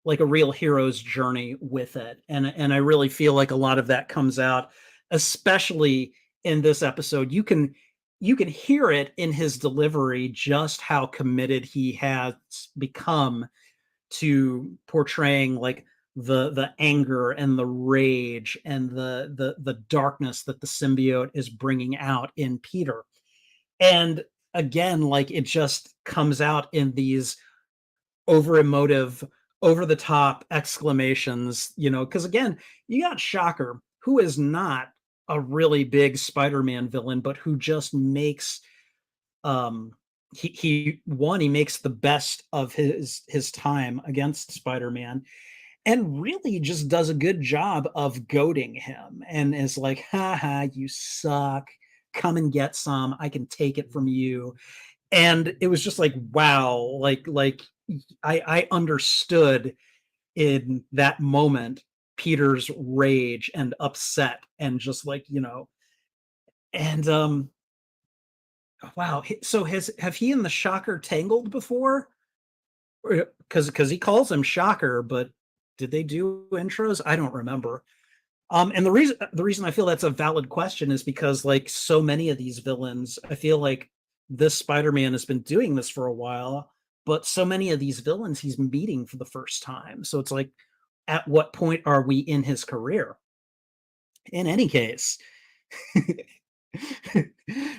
like a real hero's journey with it. And I really feel like a lot of that comes out, especially in this episode. You can hear it in his delivery just how committed he has become to portraying like the anger and the rage and the darkness that the symbiote is bringing out in Peter. And again, like it just comes out in these over emotive, over the top exclamations, you know, because again, you got Shocker, who is not a really big Spider-Man villain, but who just makes um he makes the best of his time against Spider-Man and really just does a good job of goading him and is like, ha ha, you suck. Come and get some. I can take it from you. And it was just like, wow, like I understood in that moment Peter's rage and upset and just like, you know, and wow. So have he and the Shocker tangled before? Because he calls him Shocker, but did they do intros? I don't remember. And the reason I feel that's a valid question is because like so many of these villains, I feel like this Spider-Man has been doing this for a while, but so many of these villains he's meeting for the first time. So it's like, at what point are we in his career? In any case,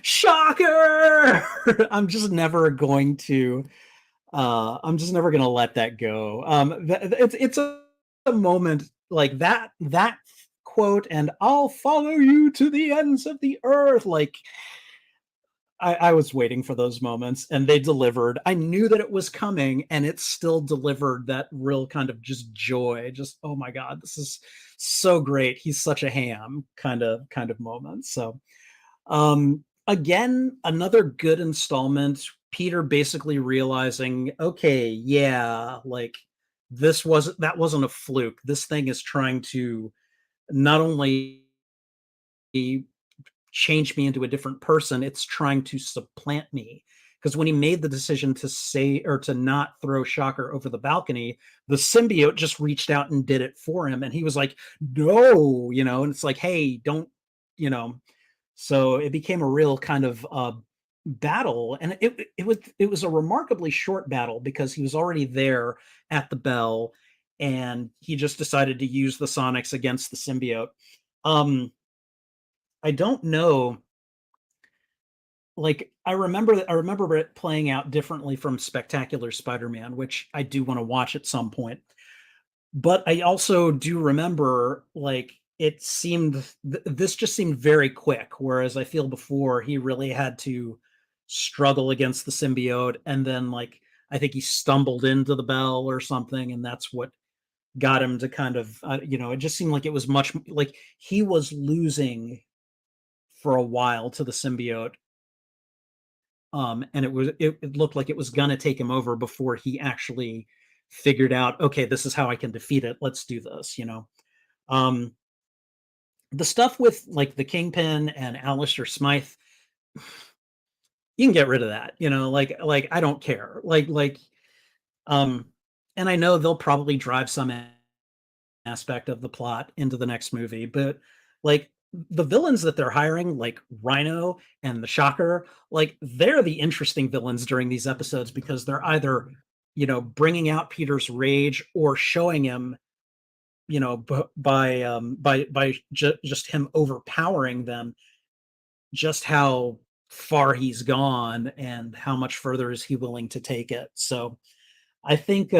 shocker! I'm just never gonna let that go. It's a moment like that quote, and "I'll follow you to the ends of the earth." Like, I was waiting for those moments, and they delivered. I knew that it was coming, and it still delivered that real kind of just joy. Just, oh my god, this is so great. He's such a ham kind of moment. So, again, another good installment. Peter basically realizing, okay, yeah, like that wasn't a fluke. This thing is trying to not only change me into a different person, it's trying to supplant me. Because when he made the decision to say or to not throw Shocker over the balcony, the symbiote just reached out and did it for him. And he was like, no, and it's like, hey, don't, you know. So it became a real kind of battle. And it was a remarkably short battle because he was already there at the bell and he just decided to use the Sonics against the symbiote. Um, I don't know, like, I remember it playing out differently from Spectacular Spider-Man, which I do wanna watch at some point. But I also do remember, like, it seemed this just seemed very quick, whereas I feel before he really had to struggle against the symbiote, and then, like, I think he stumbled into the bell or something, and that's what got him to kind of, it just seemed like it was much like he was losing for a while to the symbiote. And it looked like it was gonna take him over before he actually figured out, okay, this is how I can defeat it. Let's do this. Um, the stuff with like the Kingpin and Alistair Smythe, you can get rid of that. Like I don't care. Um, and I know they'll probably drive some aspect of the plot into the next movie, but like the villains that they're hiring, like Rhino and the Shocker, like they're the interesting villains during these episodes because they're either, bringing out Peter's rage or showing him, just him overpowering them, just how far he's gone and how much further is he willing to take it. So I think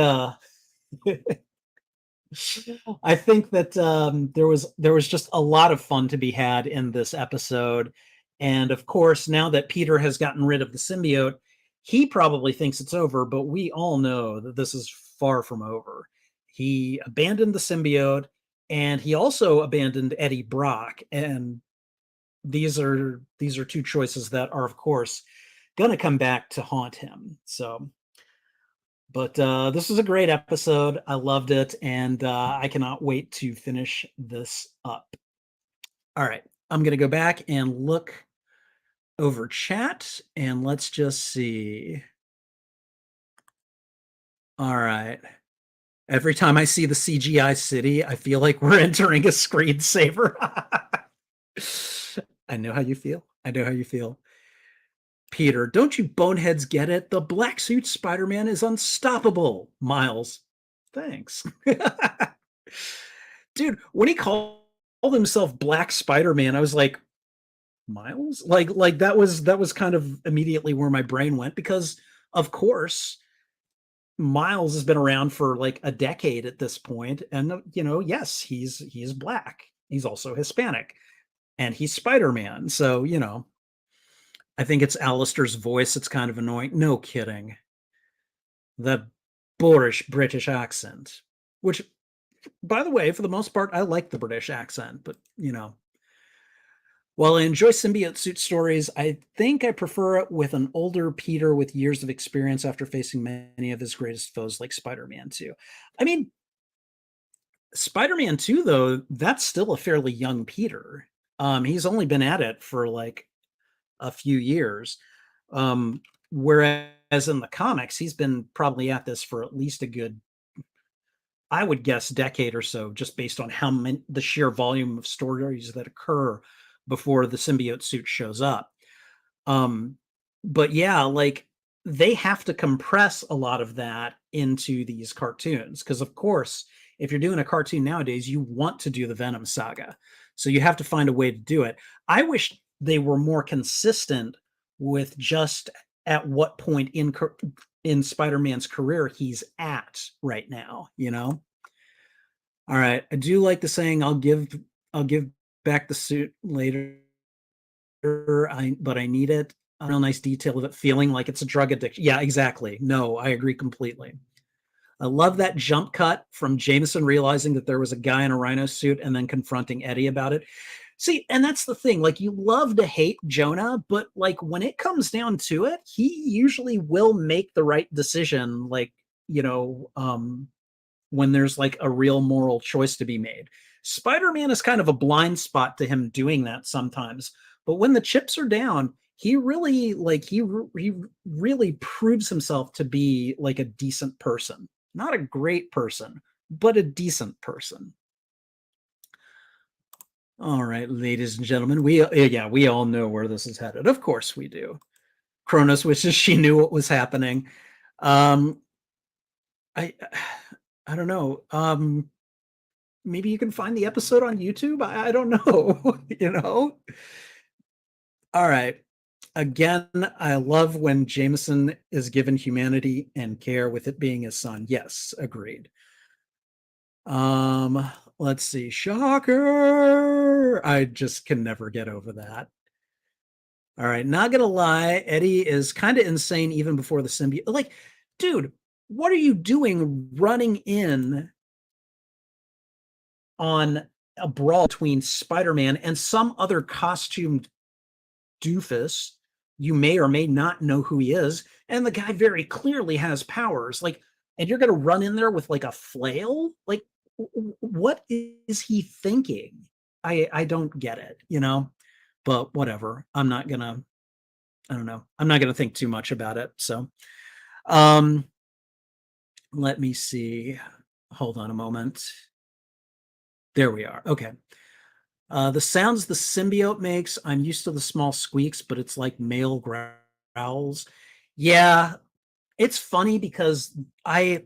I think that there was just a lot of fun to be had in this episode, and of course, now that Peter has gotten rid of the symbiote, he probably thinks it's over, but we all know that this is far from over. He abandoned the symbiote, and he also abandoned Eddie Brock, and these are two choices that are, of course, going to come back to haunt him. So but this was a great episode. I loved it, and I cannot wait to finish this up. All right, I'm going to go back and look over chat, and let's just see. All right. Every time I see the CGI city, I feel like we're entering a screensaver. I know how you feel. I know how you feel. Peter, don't you boneheads get it? The black suit Spider-Man is unstoppable. Miles, thanks. Dude, when he called himself Black Spider-Man, I was like, Miles? Like that was kind of immediately where my brain went because of course Miles has been around for like a decade at this point, and yes, he's black. He's also Hispanic, and he's Spider-Man. So, I think it's Alistair's voice. It's kind of annoying. No kidding. That boorish British accent, which, by the way, for the most part, I like the British accent, but, while I enjoy symbiote suit stories, I think I prefer it with an older Peter with years of experience after facing many of his greatest foes like Spider-Man 2. I mean, Spider-Man 2, though, that's still a fairly young Peter. He's only been at it for like a few years. Whereas in the comics, he's been probably at this for at least a good, I would guess, decade or so, just based on how many, the sheer volume of stories that occur before the symbiote suit shows up. Um, but yeah, like they have to compress a lot of that into these cartoons because, of course, if you're doing a cartoon nowadays, you want to do the Venom saga, so you have to find a way to do it. I wish they were more consistent with just at what point in Spider-Man's career he's at right now. All right, I do like the saying, I'll give back the suit later. But I need it. A real nice detail of it feeling like it's a drug addiction. Yeah, exactly. No, I agree completely. I love that jump cut from Jameson realizing that there was a guy in a rhino suit and then confronting Eddie about it. See, and that's the thing. Like, you love to hate Jonah, but like when it comes down to it, he usually will make the right decision. Like, you know, when there's like a real moral choice to be made. Spider-Man is kind of a blind spot to him doing that sometimes, but when the chips are down, he really he really proves himself to be like a decent person. Not a great person, but a decent person. All right, ladies and gentlemen, we all know where this is headed. Of course we do. Kronos wishes she knew what was happening. Um I I don't know. Maybe you can find the episode on YouTube. I don't know, you know? All right. Again, I love when Jameson is given humanity and care with it being his son. Yes, agreed. Um, let's see. Shocker. I just can never get over that. All right, not gonna lie, Eddie is kind of insane even before the symbiote. Like, dude, what are you doing running in on a brawl between Spider-Man and some other costumed doofus? You may or may not know who he is, and the guy very clearly has powers. Like, and you're gonna run in there with like a flail? Like, what is he thinking? I don't get it, you know. But whatever. I'm not gonna. I don't know. I'm not gonna think too much about it. So, um, let me see. Hold on a moment. There we are. Okay. The sounds the symbiote makes, I'm used to the small squeaks, but it's like male growls. Yeah, it's funny because I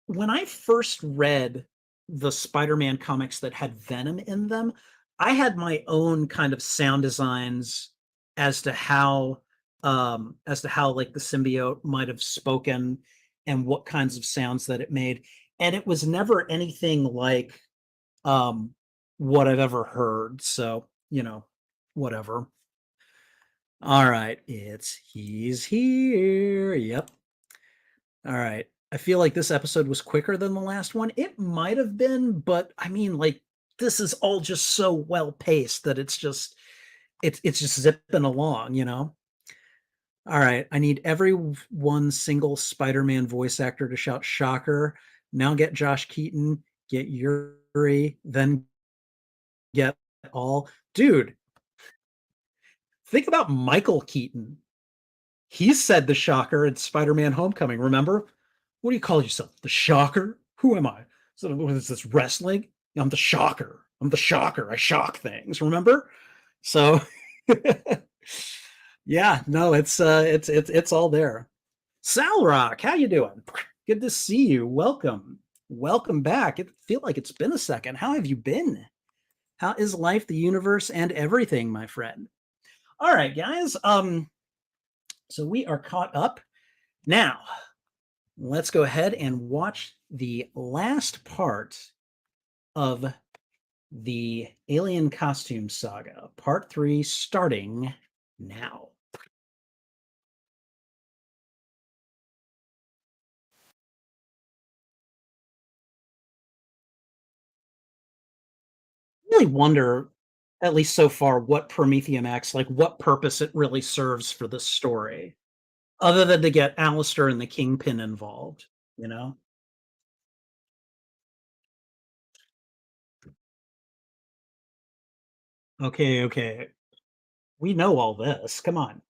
when I first read the Spider-Man comics that had Venom in them, I had my own kind of sound designs as to how like the symbiote might have spoken and what kinds of sounds that it made. And it was never anything like um what I've ever heard. So, you know, whatever. All right, he's here. Yep. All right. I feel like this episode was quicker than the last one. It might have been, but I mean, like, this is all just so well paced that it's just zipping along, you know. All right, I need every one single Spider-Man voice actor to shout shocker. Now get Josh Keaton, get Yuri, then get all. Dude, think about Michael Keaton. He said the shocker in Spider-Man Homecoming, remember? What do you call yourself? The shocker? Who am I? So what is this, wrestling? I'm the shocker. I'm the shocker. I shock things, remember? So yeah, no, it's all there. Salrock, how you doing? Good to see you. Welcome. Welcome back. It feel like it's been a second. How have you been? How is life, the universe, and everything, my friend? All right, guys. So we are caught up. Now, let's go ahead and watch the last part of the Alien Costume Saga, part 3, starting now. I really wonder, at least so far, what Prometheum X, like what purpose it really serves for this story, other than to get Alistair and the Kingpin involved, you know? Okay, okay. We know all this. Come on.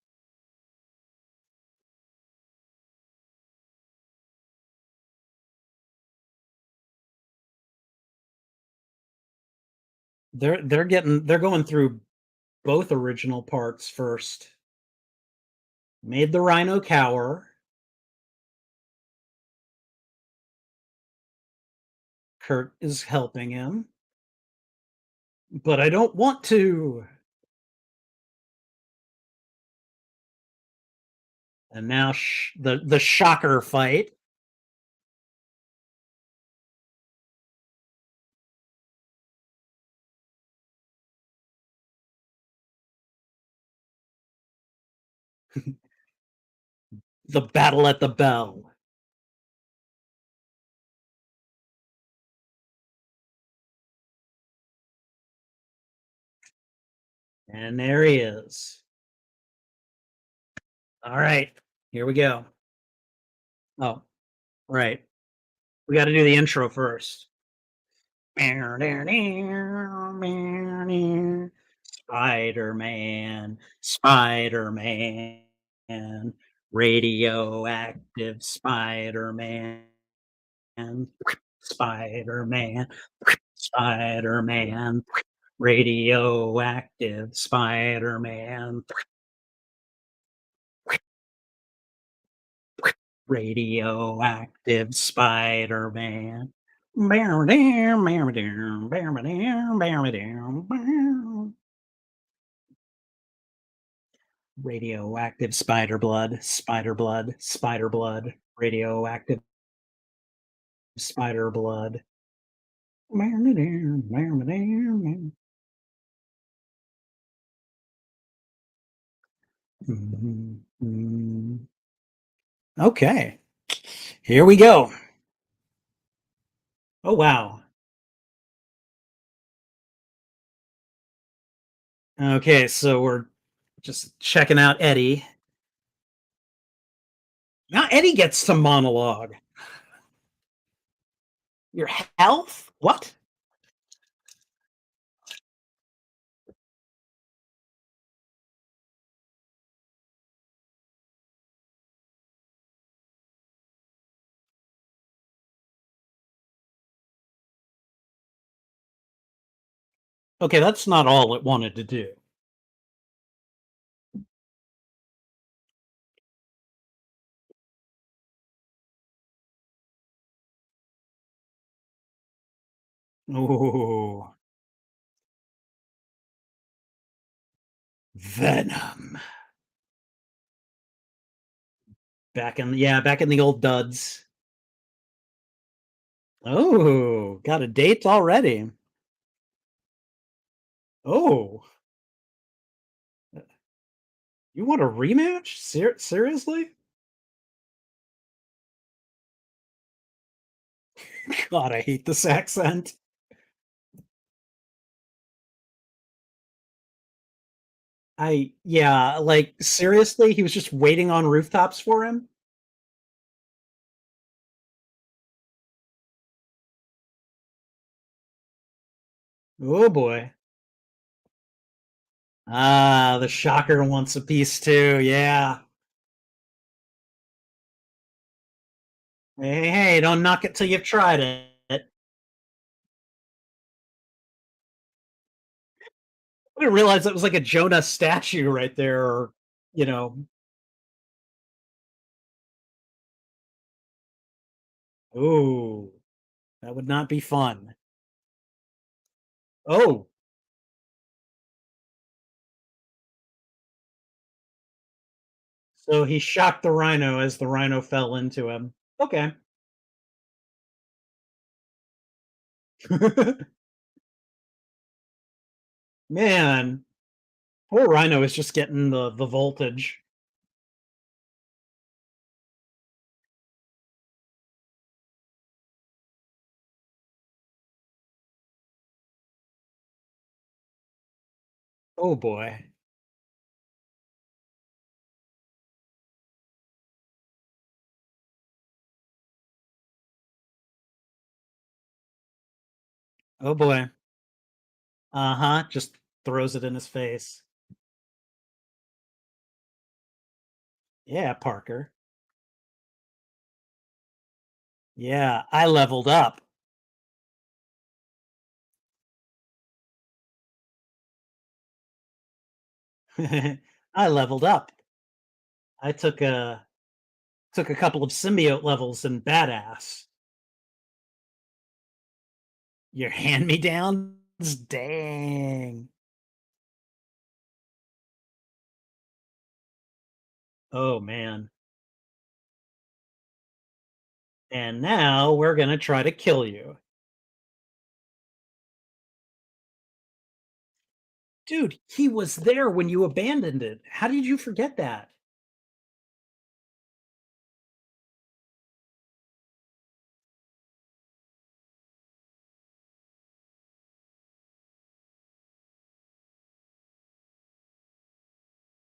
They're going through both original parts first. Made the rhino cower. Kurt is helping him, but I don't want to. And now the shocker fight. The battle at the bell. And there he is. All right, here we go. Oh, right. We got to do the intro first. Spider-Man, Spider-Man, radioactive Spider-Man, Spider-Man, Spider-Man, radioactive Spider-Man, radioactive Spider-Man. Radioactive spider blood, spider blood, radioactive spider blood. Mhm, mm. Okay, here we go. Oh, wow. Okay, so we're just checking out Eddie. Now Eddie gets some monologue. Your health? What? Okay, that's not all it wanted to do. Oh, Venom. Back in the old duds. Oh, got a date already. Oh, you want a rematch? Seriously? God, I hate this accent. Yeah, like seriously, he was just waiting on rooftops for him? Oh boy. Ah, the shocker wants a piece too. Yeah. Hey, don't knock it till you've tried it. I didn't realize that was like a Jonah statue right there, or you know. Oh, that would not be fun. Oh, so he shocked the rhino as the rhino fell into him. Okay. Man, poor rhino is just getting the voltage. Oh boy. Oh boy. Uh-huh. Just throws it in his face. Yeah, Parker. Yeah, I leveled up. I leveled up. I took a couple of symbiote levels in badass. Your hand me downs? Dang. Oh man. And now we're gonna try to kill you. Dude, he was there when you abandoned it. How did you forget that?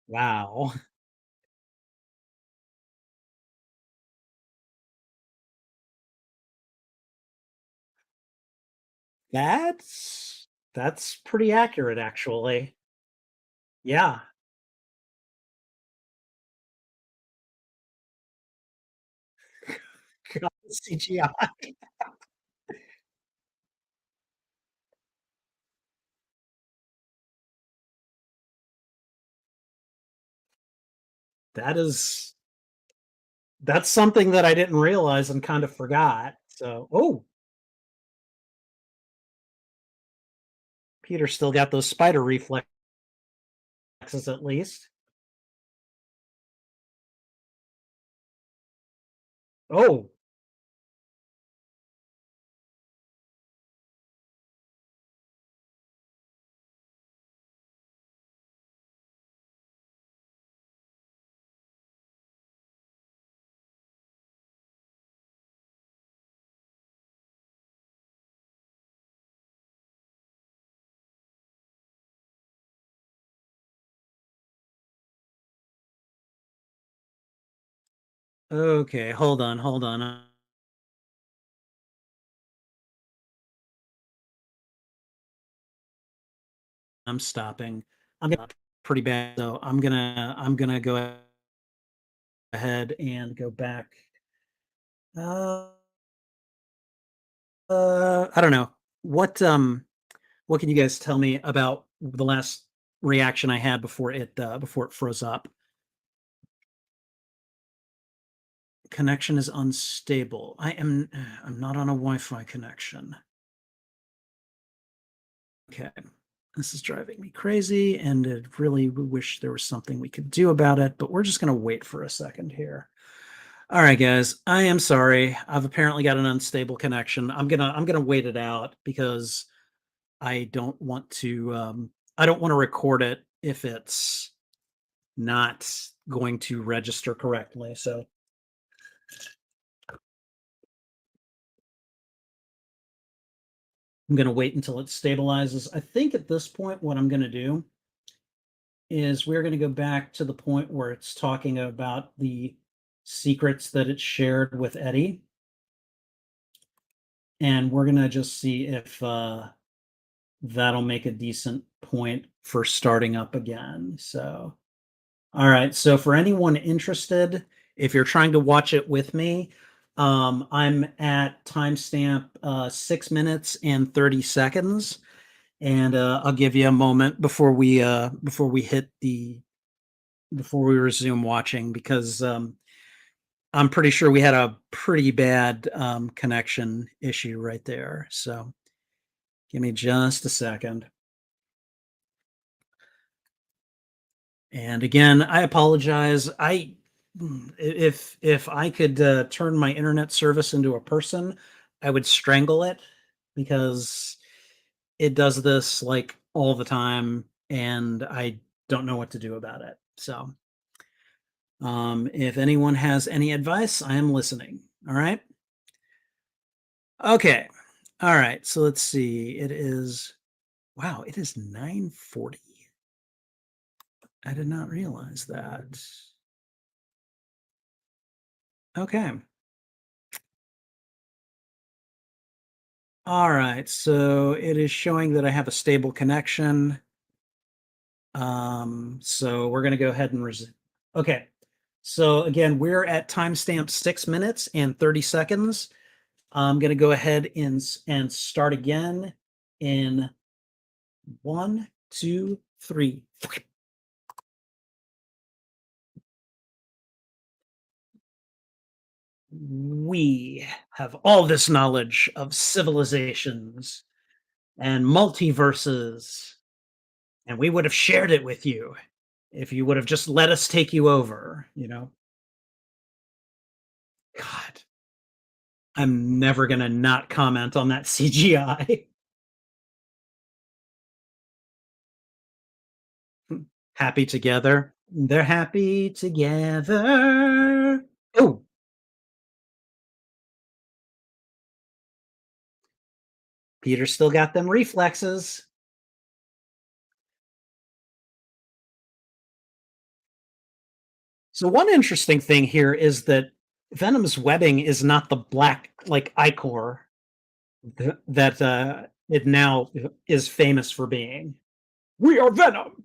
Wow. That's pretty accurate, actually. Yeah. God, CGI. That is that's something that I didn't realize and kind of forgot. So, oh, Peter still got those spider reflexes at least. Oh, okay. Hold on, hold on. I'm stopping. I'm getting pretty bad, so I'm gonna go ahead and go back. Uh, I don't know. What can you guys tell me about the last reaction I had before it froze up? Connection is unstable. I'm not on a Wi-Fi connection. Okay. This is driving me crazy, and I really wish there was something we could do about it, but we're just gonna wait for a second here. All right, guys. I am sorry. I've apparently got an unstable connection. I'm gonna wait it out because I don't want to I don't want to record it if it's not going to register correctly. So I'm gonna wait until it stabilizes. I think at this point, what I'm gonna do is we're gonna go back to the point where it's talking about the secrets that it shared with Eddie, and we're gonna just see if that'll make a decent point for starting up again. So, all right. So, for anyone interested, if you're trying to watch it with me, I'm at timestamp 6 minutes and 30 seconds, and I'll give you a moment before we hit the before we resume watching because I'm pretty sure we had a pretty bad connection issue right there. So, give me just a second. And again, I apologize. If I could turn my internet service into a person, I would strangle it because it does this like all the time, and I don't know what to do about it. So, if anyone has any advice, I am listening. All right. Okay. All right. So let's see. It is wow. It is 9:40. I did not realize that. Okay. All right, so it is showing that I have a stable connection. So we're gonna go ahead and okay. So again, we're at timestamp 6 minutes and 30 seconds. I'm gonna go ahead and and start again in one, two, three. We have all this knowledge of civilizations and multiverses, and we would have shared it with you if you would have just let us take you over, you know? God, I'm never gonna not comment on that CGI. Happy together. They're happy together. Oh, Peter still got them reflexes. So one interesting thing here is that Venom's webbing is not the black like ichor that it now is famous for being. We are Venom.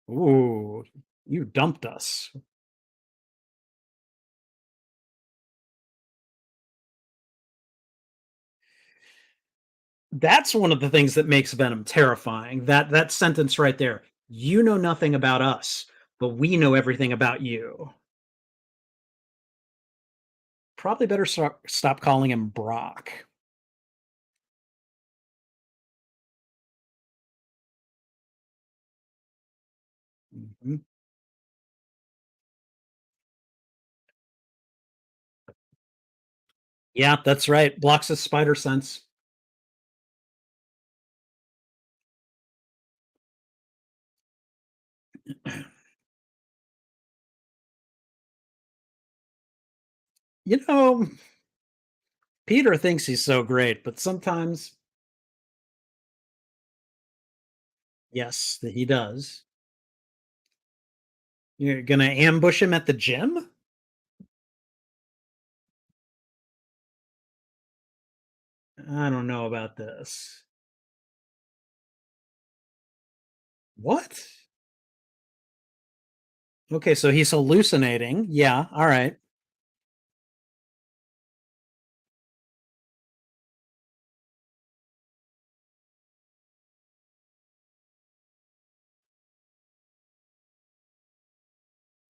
Ooh, you dumped us. That's one of the things that makes Venom terrifying. That sentence right there. You know nothing about us, but we know everything about you. Probably better stop calling him Brock. Mhm. Yeah, that's right. Blocks his spider sense. You know, Peter thinks he's so great, but sometimes, yes, that he does. You're gonna ambush him at the gym? I don't know about this. What? Okay, so he's hallucinating. Yeah, all right.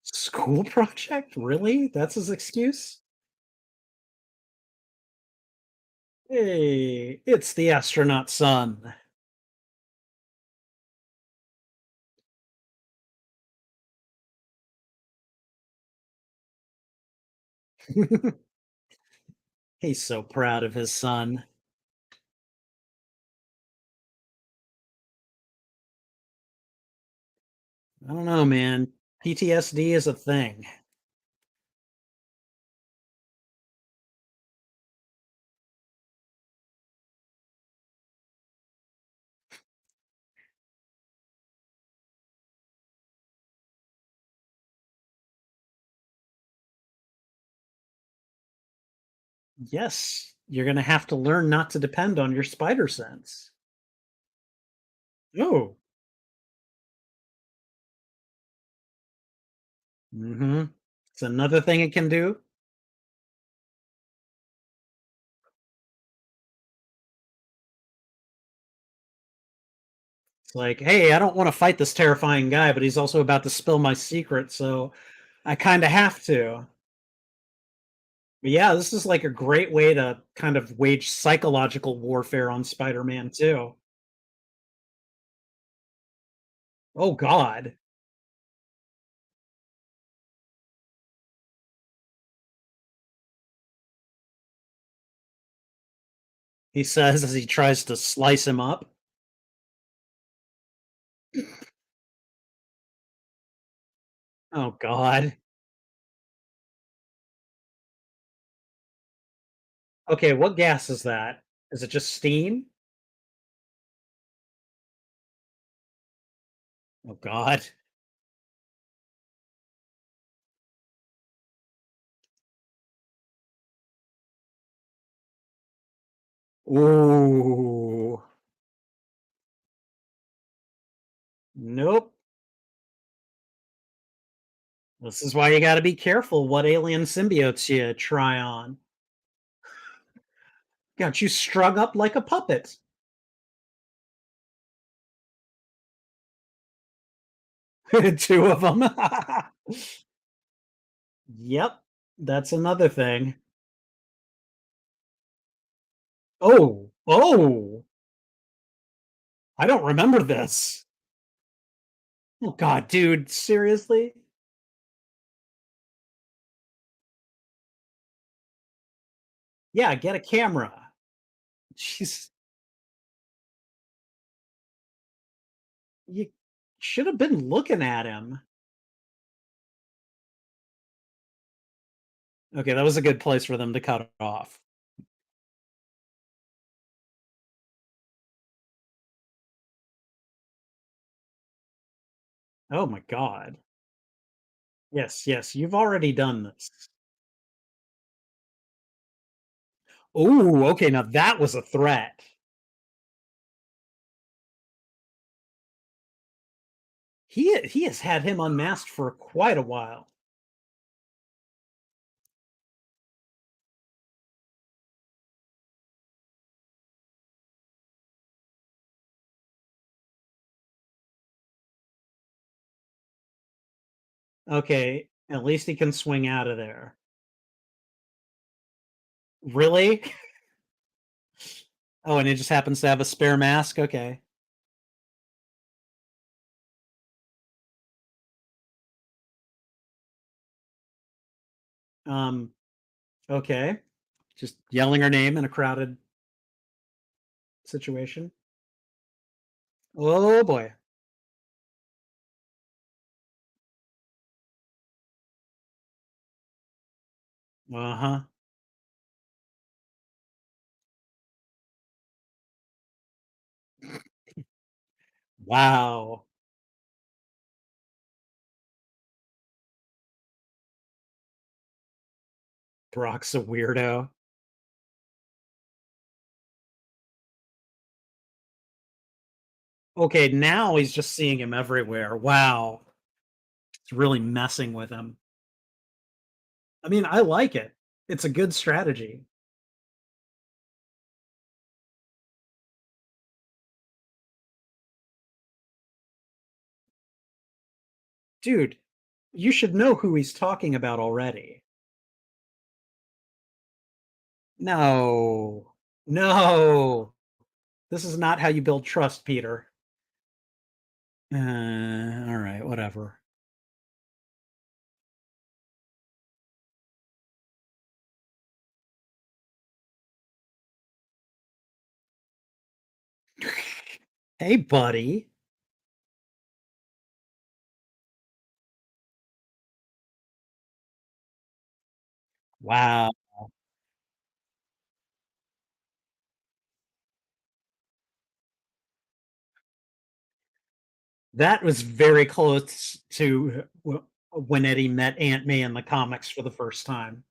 School project? Really? That's his excuse? Hey, it's the astronaut son. He's so proud of his son. I don't know, man. PTSD is a thing. Yes, you're gonna have to learn not to depend on your spider sense. Oh. Mhm. It's another thing it can do. It's like, "Hey, I don't wanna fight this terrifying guy, but he's also about to spill my secret, so I kinda have to." But yeah, this is like a great way to kind of wage psychological warfare on Spider-Man too. Oh god. He says as he tries to slice him up. Oh god. Okay, what gas is that? Is it just steam? Oh god. Ooh. Nope. This is why you gotta be careful what alien symbiotes you try on. Got you strung up like a puppet. Two of them. Yep. That's another thing. Oh. Oh. I don't remember this. Oh god, dude, seriously? Yeah, get a camera. Jeez. You should have been looking at him. Okay, that was a good place for them to cut it off. Oh my god. Yes, yes, you've already done this. Ooh, okay, now that was a threat. He has had him unmasked for quite a while. Okay, at least he can swing out of there. Really? Oh, and he just happens to have a spare mask? Okay. Um, okay. Just yelling her name in a crowded situation. Oh boy. Uh-huh. Wow. Brock's a weirdo. Okay, now he's just seeing him everywhere. Wow. It's really messing with him. I mean, I like it. It's a good strategy. Dude, you should know who he's talking about already. No. No. This is not how you build trust, Peter. All right, whatever. Hey, buddy. Wow. That was very close to when Eddie met Aunt May in the comics for the first time.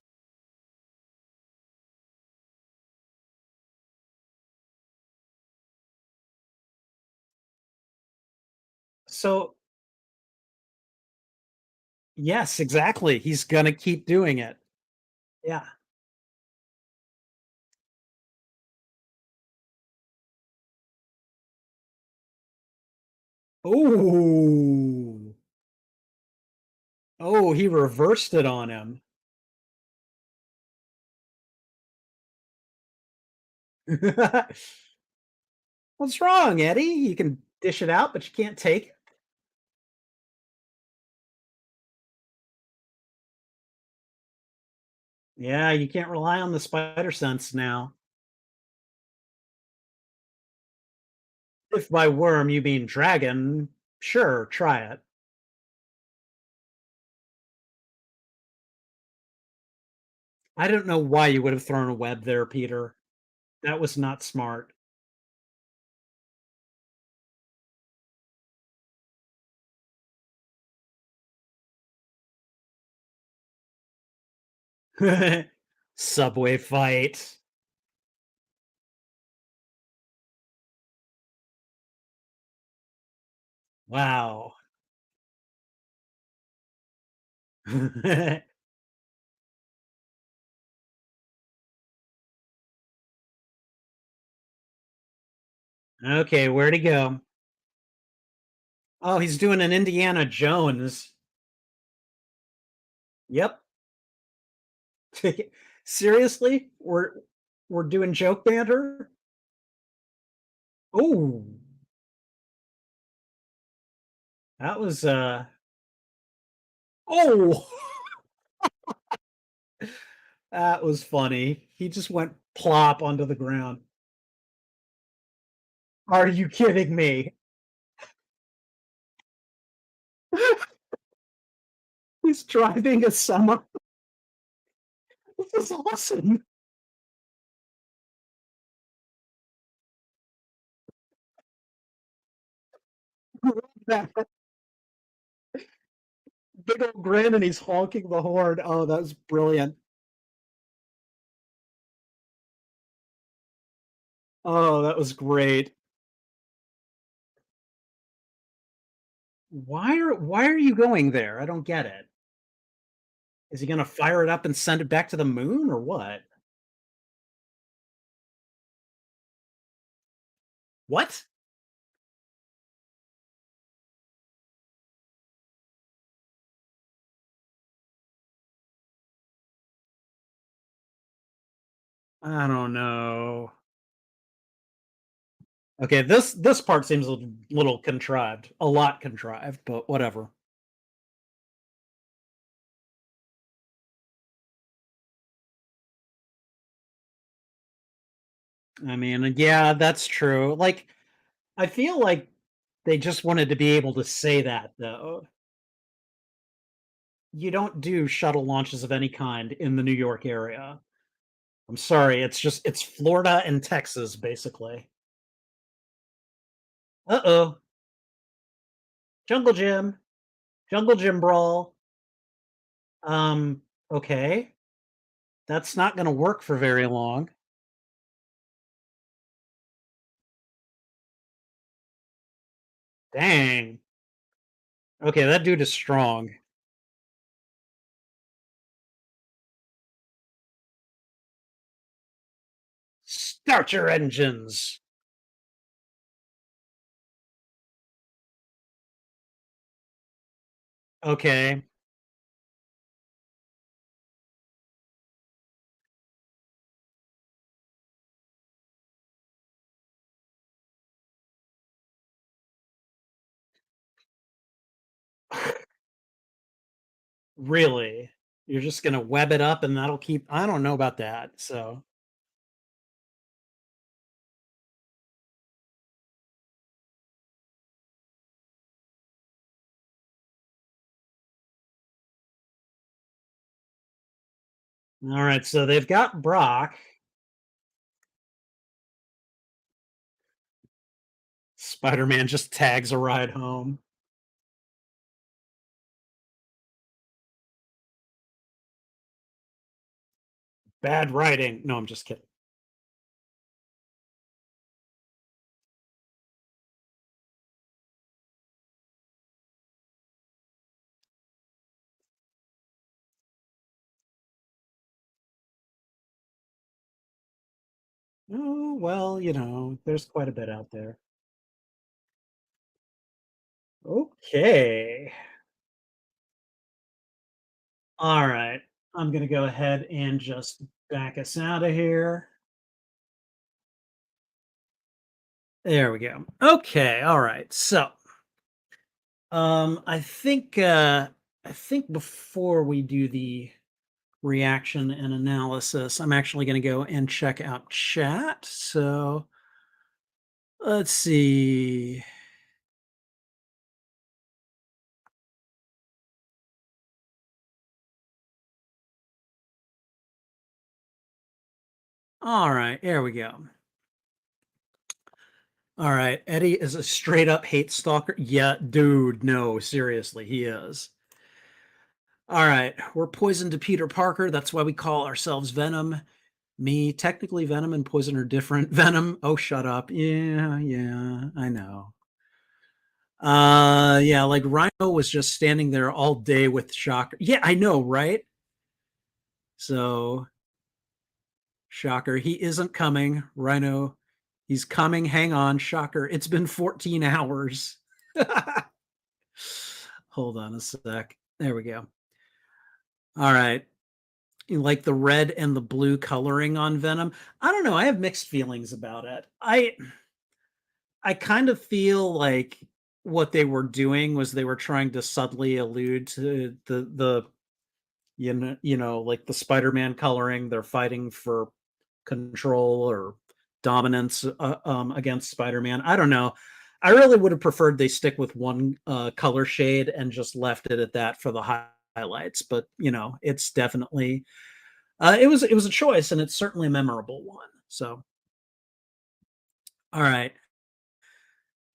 So, yes, exactly. He's gonna keep doing it. Yeah. Oh. Oh, he reversed it on him. What's wrong, Eddie? You can dish it out, but you can't take it. Yeah, you can't rely on the spider sense now. If by worm you mean dragon, sure, try it. I don't know why you would have thrown a web there, Peter. That was not smart. Subway fight. Wow. Okay, where'd he go? Oh, he's doing an Indiana Jones. Yep. Seriously? We're doing joke banter? Oh, that was oh, that was funny. He just went plop onto the ground. Are you kidding me? He's driving a summer. This is awesome. big old grin and he's honking the horn. Oh, that was brilliant. Oh, that was great. Why are you going there? I don't get it. Is he gonna fire it up and send it back to the moon or what? What? I don't know. Okay, this part seems a little contrived, a lot contrived, but whatever. I mean, yeah, that's true. Like, I feel like they just wanted to be able to say that though. You don't do shuttle launches of any kind in the New York area. I'm sorry, it's Florida and Texas basically. Uh-oh. Jungle Gym. Jungle Gym brawl. Okay. That's not gonna work for very long. Dang. Okay, that dude is strong. Start your engines. Okay. Really? You're just gonna web it up and that'll keep I don't know about that, so alright, so they've got Brock. Spider-Man just tags a ride home. Bad writing. No, I'm just kidding. Oh, well, there's quite a bit out there. Okay. Alright. I'm gonna go ahead and just back us out of here. There we go. Okay, alright. So, I think before we do the reaction and analysis, I'm actually gonna go and check out chat. So, let's see. Alright, there we go. All right, Eddie is a straight up hate stalker. Yeah, dude, no, seriously, he is. All right, we're poison to Peter Parker. That's why we call ourselves Venom. Me, technically, Venom and Poison are different. Venom, oh, shut up. Yeah, yeah, I know. Yeah, like Rhino was just standing there all day with Shocker. Yeah, I know, right? So, Shocker, he isn't coming. Rhino, he's coming. Hang on, Shocker. It's been 14 hours. Hold on a sec. There we go. All right. You like the red and the blue coloring on Venom? I don't know. I have mixed feelings about it. I kind of feel like what they were doing was they were trying to subtly allude to the like the Spider-Man coloring. They're fighting for control or dominance against Spider-Man. I don't know. I really would have preferred they stick with one color shade and just left it at that for the highlights. But it's definitely it was a choice, and it's certainly a memorable one. So, all right.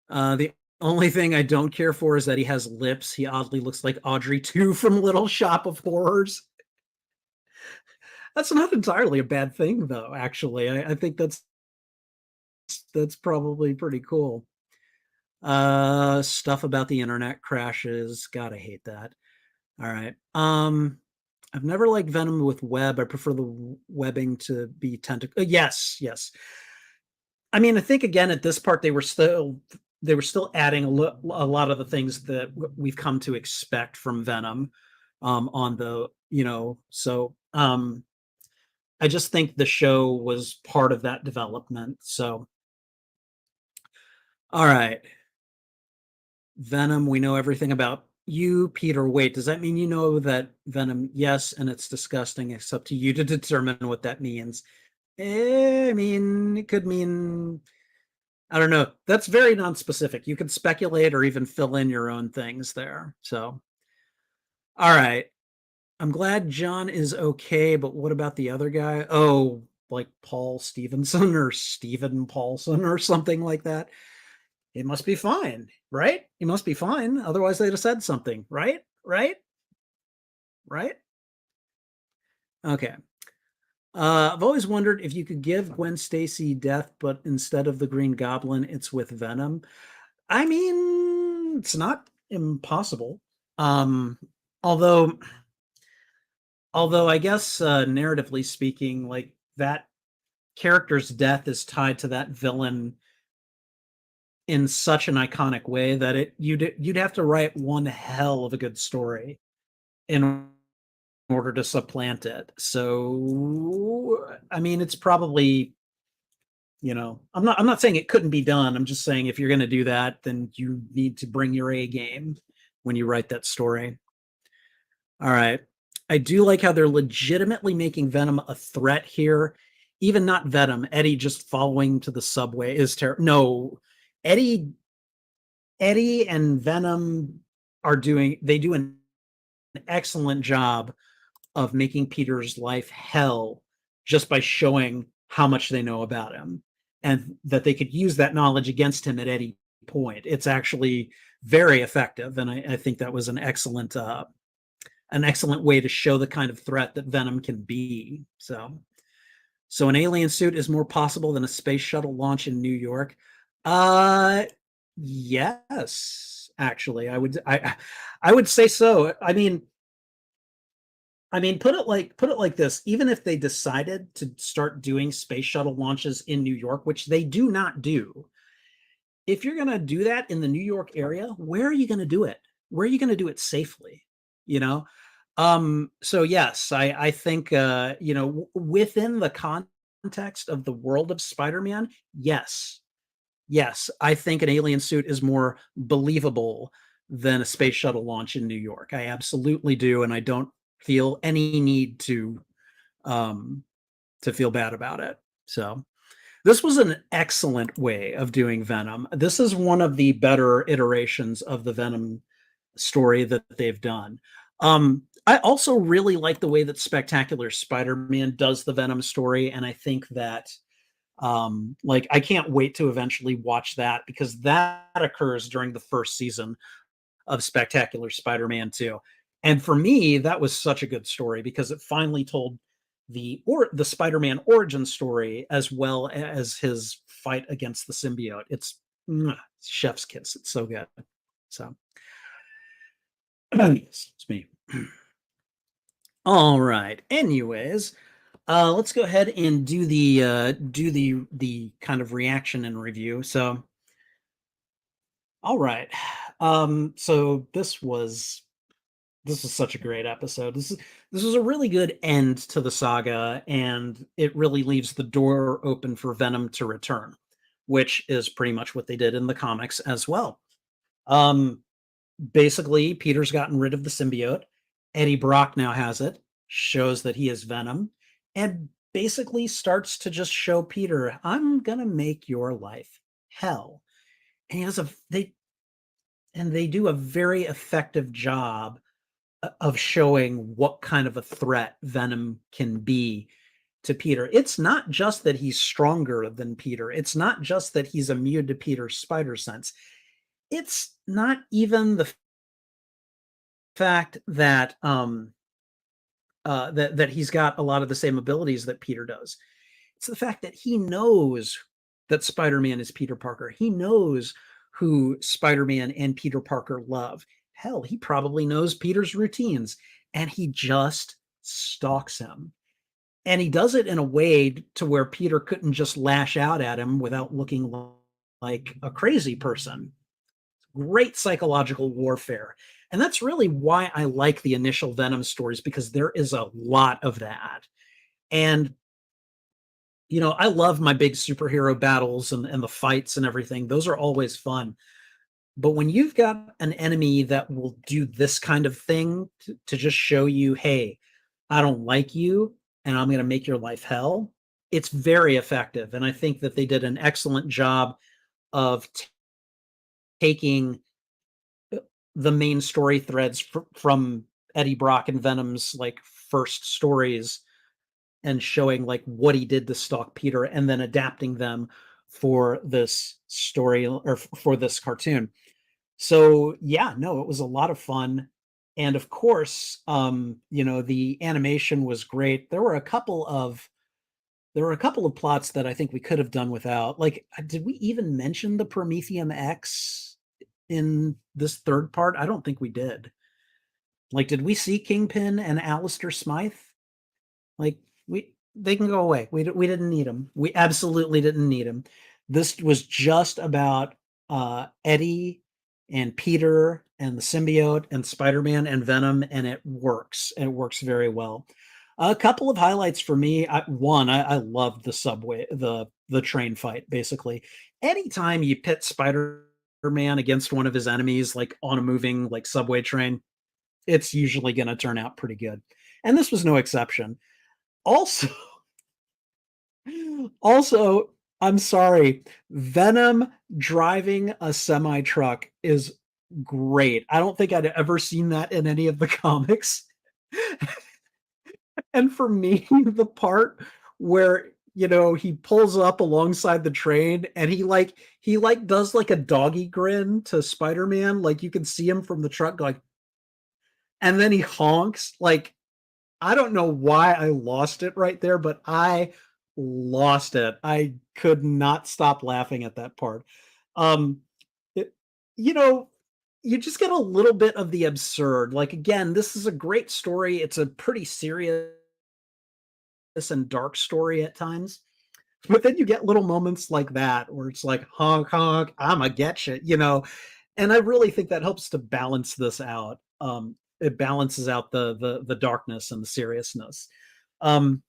The Only thing I don't care for is that he has lips. He oddly looks like Audrey 2 from Little Shop of Horrors. That's not entirely a bad thing, though, actually. I think that's probably pretty cool. Stuff about the internet crashes. God, I hate that. All right. I've never liked Venom with web. I prefer the webbing to be tentacle. Yes, yes. I mean, I think again at this part they were still adding a lot of the things that we've come to expect from Venom on the, so I just think the show was part of that development. So, all right. Venom, we know everything about you, Peter. Wait, does that mean you know that Venom? Yes, and it's disgusting. It's up to you to determine what that means. I mean, it could mean, I don't know. That's very non-specific. You can speculate or even fill in your own things there. So, all right. I'm glad John is okay, but what about the other guy? Oh, like Paul Stevenson or Stephen Paulson or something like that. It must be fine, right? He must be fine. Otherwise, they'd have said something, right? Right? Right? Okay. I've always wondered if you could give Gwen Stacy death, but instead of the Green Goblin, it's with Venom. I mean, it's not impossible. Um, although, although I guess narratively speaking, like that character's death is tied to that villain in such an iconic way that you'd have to write one hell of a good story in order to supplant it. So, I mean, it's probably, I'm not saying it couldn't be done. I'm just saying if you're going to do that, then you need to bring your A game when you write that story. All right. I do like how they're legitimately making Venom a threat here. Even not Venom, Eddie just following to the subway is terrible. No, Eddie, Eddie and Venom they do an excellent job of making Peter's life hell just by showing how much they know about him and that they could use that knowledge against him at any point. It's actually very effective, and I think that was an excellent way to show the kind of threat that Venom can be. So an alien suit is more possible than a space shuttle launch in New York. Uh, yes, actually, I would say so. I mean, put it like this: even if they decided to start doing space shuttle launches in New York, which they do not do, if you're going to do that in the New York area, where are you going to do it? Where are you going to do it safely? You know. So yes, I think within the context of the world of Spider-Man, yes, yes, I think an alien suit is more believable than a space shuttle launch in New York. I absolutely do, and I don't feel any need um, to feel bad about it. So this was an excellent way of doing Venom. This is one of the better iterations of the Venom story that they've done. I also really like the way that Spectacular Spider-Man does the Venom story, and I think that like I can't wait to eventually watch that because that occurs during the first season of Spectacular Spider-Man 2. And for me, that was such a good story because it finally told the Spider-Man origin story as well as his fight against the symbiote. It's chef's kiss. It's so good. So, excuse me. All right. Anyways, let's go ahead and do the kind of reaction and review. So, all right. So this was such a great episode. This was a really good end to the saga, and it really leaves the door open for Venom to return, which is pretty much what they did in the comics as well. Um, Basically, Peter's gotten rid of the symbiote. Eddie Brock now has it, shows that he is Venom, and basically starts to just show Peter, I'm gonna make your life hell. And he has a they do a very effective job of showing what kind of a threat Venom can be to Peter. It's not just that he's stronger than Peter. It's not just that he's immune to Peter's spider sense. it's not even the fact that that he's got a lot of the same abilities that Peter does. It's the fact that he knows that Spider-Man is Peter Parker. He knows who Spider-Man and Peter Parker love. Hell, he probably knows Peter's routines, and he just stalks him. And he does it in a way to where Peter couldn't just lash out at him without looking like a crazy person. Great psychological warfare. And that's really why I like the initial Venom stories, because there is a lot of that. And I love my big superhero battles and the fights and everything. Those are always fun. But when you've got an enemy that will do this kind of thing to just show you, hey, I don't like you and I'm going to make your life hell, it's very effective. And I think that they did an excellent job of taking the main story threads from Eddie Brock and Venom's like first stories and showing like what he did to stalk Peter and then adapting them for this story or for this cartoon. So yeah, no, it was a lot of fun. And of course, the animation was great. There were a couple of plots that I think we could have done without. Like, did we even mention the Prometheum X in this third part? I don't think we did. Like, did we see Kingpin and Alistair Smythe? Like, they can go away. We didn't need them. We absolutely didn't need them. This was just about Eddie and Peter and the symbiote and Spider-Man and Venom, and it works. And it works very well. A couple of highlights for me. I loved the subway, the train fight. Basically, anytime you pit Spider-Man against one of his enemies, like on a moving like subway train, it's usually going to turn out pretty good. And this was no exception. Also, also, I'm sorry, Venom driving a semi truck is great. I don't think I'd ever seen that in any of the comics. And for me, the part where he pulls up alongside the train and he does like a doggy grin to Spider-Man, like you can see him from the truck going, and then he honks. Like, I don't know why I lost it right there, but I lost it. I could not stop laughing at that part. Um, it, you know, you just get a little bit of the absurd. Like, again, this is a great story. It's a pretty serious and dark story at times. But then you get little moments like that where it's like, honk, honk, I'ma get you. And I really think that helps to balance this out. It balances out the darkness and the seriousness. Um,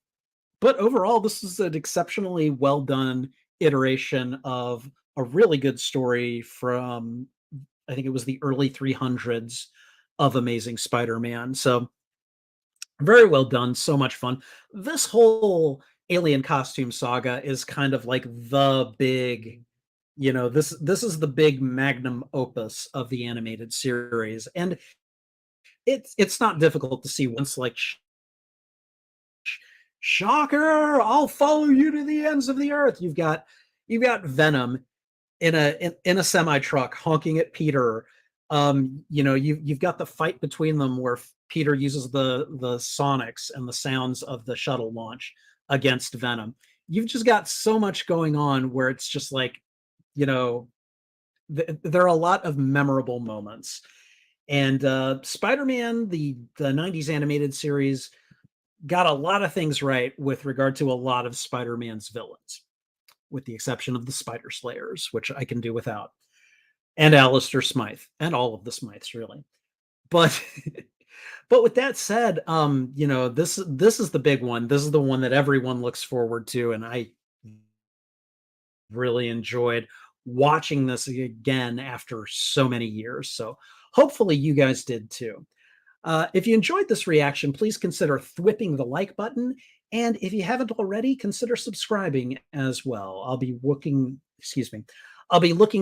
but overall, this is an exceptionally well done iteration of a really good story from, I think it was the early 300s of Amazing Spider-Man. So very well done, so much fun. This whole alien costume saga is kind of like the big, this is the big magnum opus of the animated series. And it's not difficult to see once like shocker, I'll follow you to the ends of the earth. You've got Venom in a semi truck honking at Peter. You've got the fight between them where Peter uses the sonics and the sounds of the shuttle launch against Venom. You've just got so much going on where it's just like, there are a lot of memorable moments. And Spider-Man, the 90s animated series, got a lot of things right with regard to a lot of Spider-Man's villains, with the exception of the Spider Slayers, which I can do without, and Alistair Smythe, and all of the Smythes, really. But but with that said, this is the big one. This is the one that everyone looks forward to, and I really enjoyed watching this again after so many years. So hopefully you guys did too. If you enjoyed this reaction, please consider thwipping the like button. And if you haven't already, consider subscribing as well. I'll be looking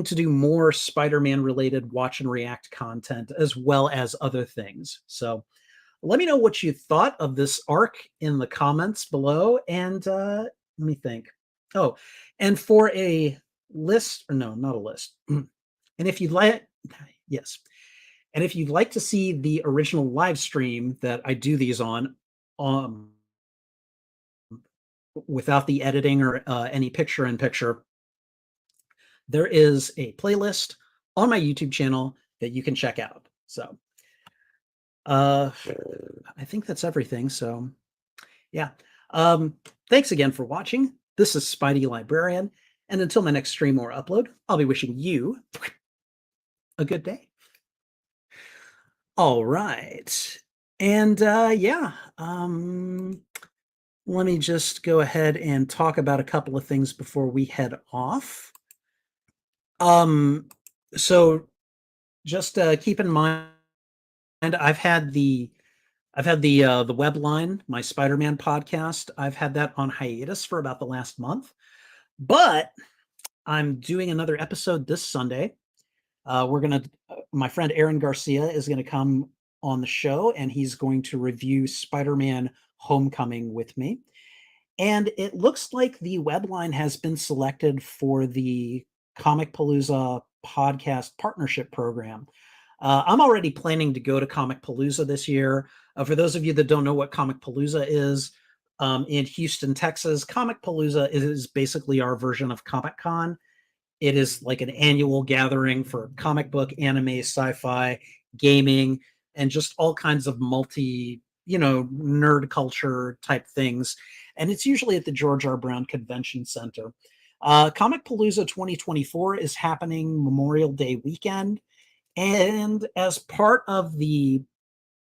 to do more Spider-Man related watch and react content as well as other things. So let me know what you thought of this arc in the comments below. And let me think. Oh, and for a list, or no, not a list. And if you'd like Yes. And if you'd like to see the original live stream that I do these on, um, without the editing or any picture in picture, there is a playlist on my YouTube channel that you can check out. So, uh, I think that's everything. So, yeah. Um, Thanks again for watching. This is Spidey Librarian. And until my next stream or upload, I'll be wishing you a good day. All right. And yeah, let me just go ahead and talk about a couple of things before we head off. Um, so just keep in mind, I've had the web line, my Spider-Man podcast. I've had that on hiatus for about the last month, but I'm doing another episode this Sunday. My friend Aaron Garcia is gonna come on the show, and he's going to review Spider-Man Homecoming with me. And it looks like the web line has been selected for the Comic Palooza podcast partnership program. I'm already planning to go to Comic Palooza this year. For those of you that don't know what Comic Palooza is, in Houston, Texas, Comic Palooza is basically our version of Comic Con. It is like an annual gathering for comic book, anime, sci-fi, gaming, and just all kinds of nerd culture type things. And it's usually at the George R. Brown Convention Center. Comic Palooza 2024 is happening Memorial Day weekend. And as part of the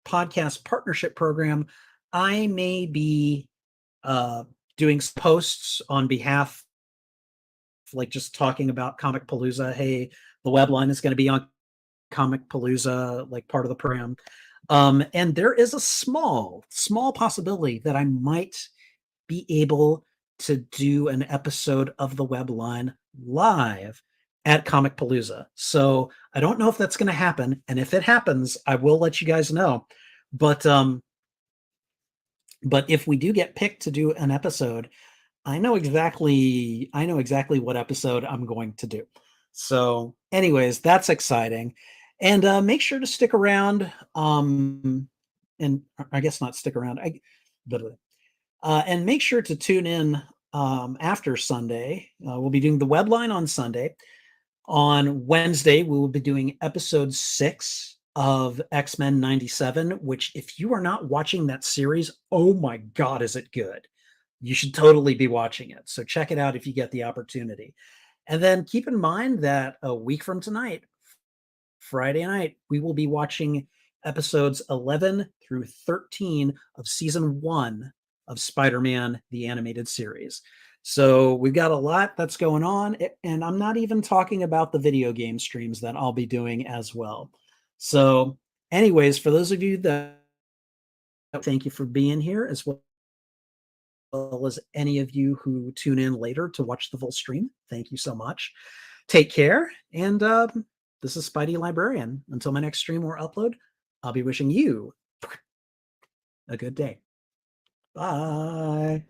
podcast partnership program, I may be doing posts on behalf, like just talking about Comic Palooza. Hey, the web line is going to be on Comic Palooza, like part of the program. And there is a small possibility that I might be able to do an episode of the web line live at Comic Palooza. So I don't know if that's going to happen. And if it happens, I will let you guys know. But if we do get picked to do an episode, I know exactly what episode I'm going to do. So anyways, that's exciting. And make sure to stick around. And I guess not stick around. And make sure to tune in after Sunday. We'll be doing the web line on Sunday. On Wednesday, we will be doing episode 6 of X-Men 97, which if you are not watching that series, oh my God, is it good. You should totally be watching it. So check it out if you get the opportunity. And then keep in mind that a week from tonight, Friday night, we will be watching episodes 11 through 13 of season 1 of Spider-Man, the animated series. So we've got a lot that's going on, and I'm not even talking about the video game streams that I'll be doing as well. So anyways, for those of you that, thank you for being here, as well as any of you who tune in later to watch the full stream. Thank you so much. Take care. And this is Spidey Librarian. Until my next stream or upload, I'll be wishing you a good day. Bye.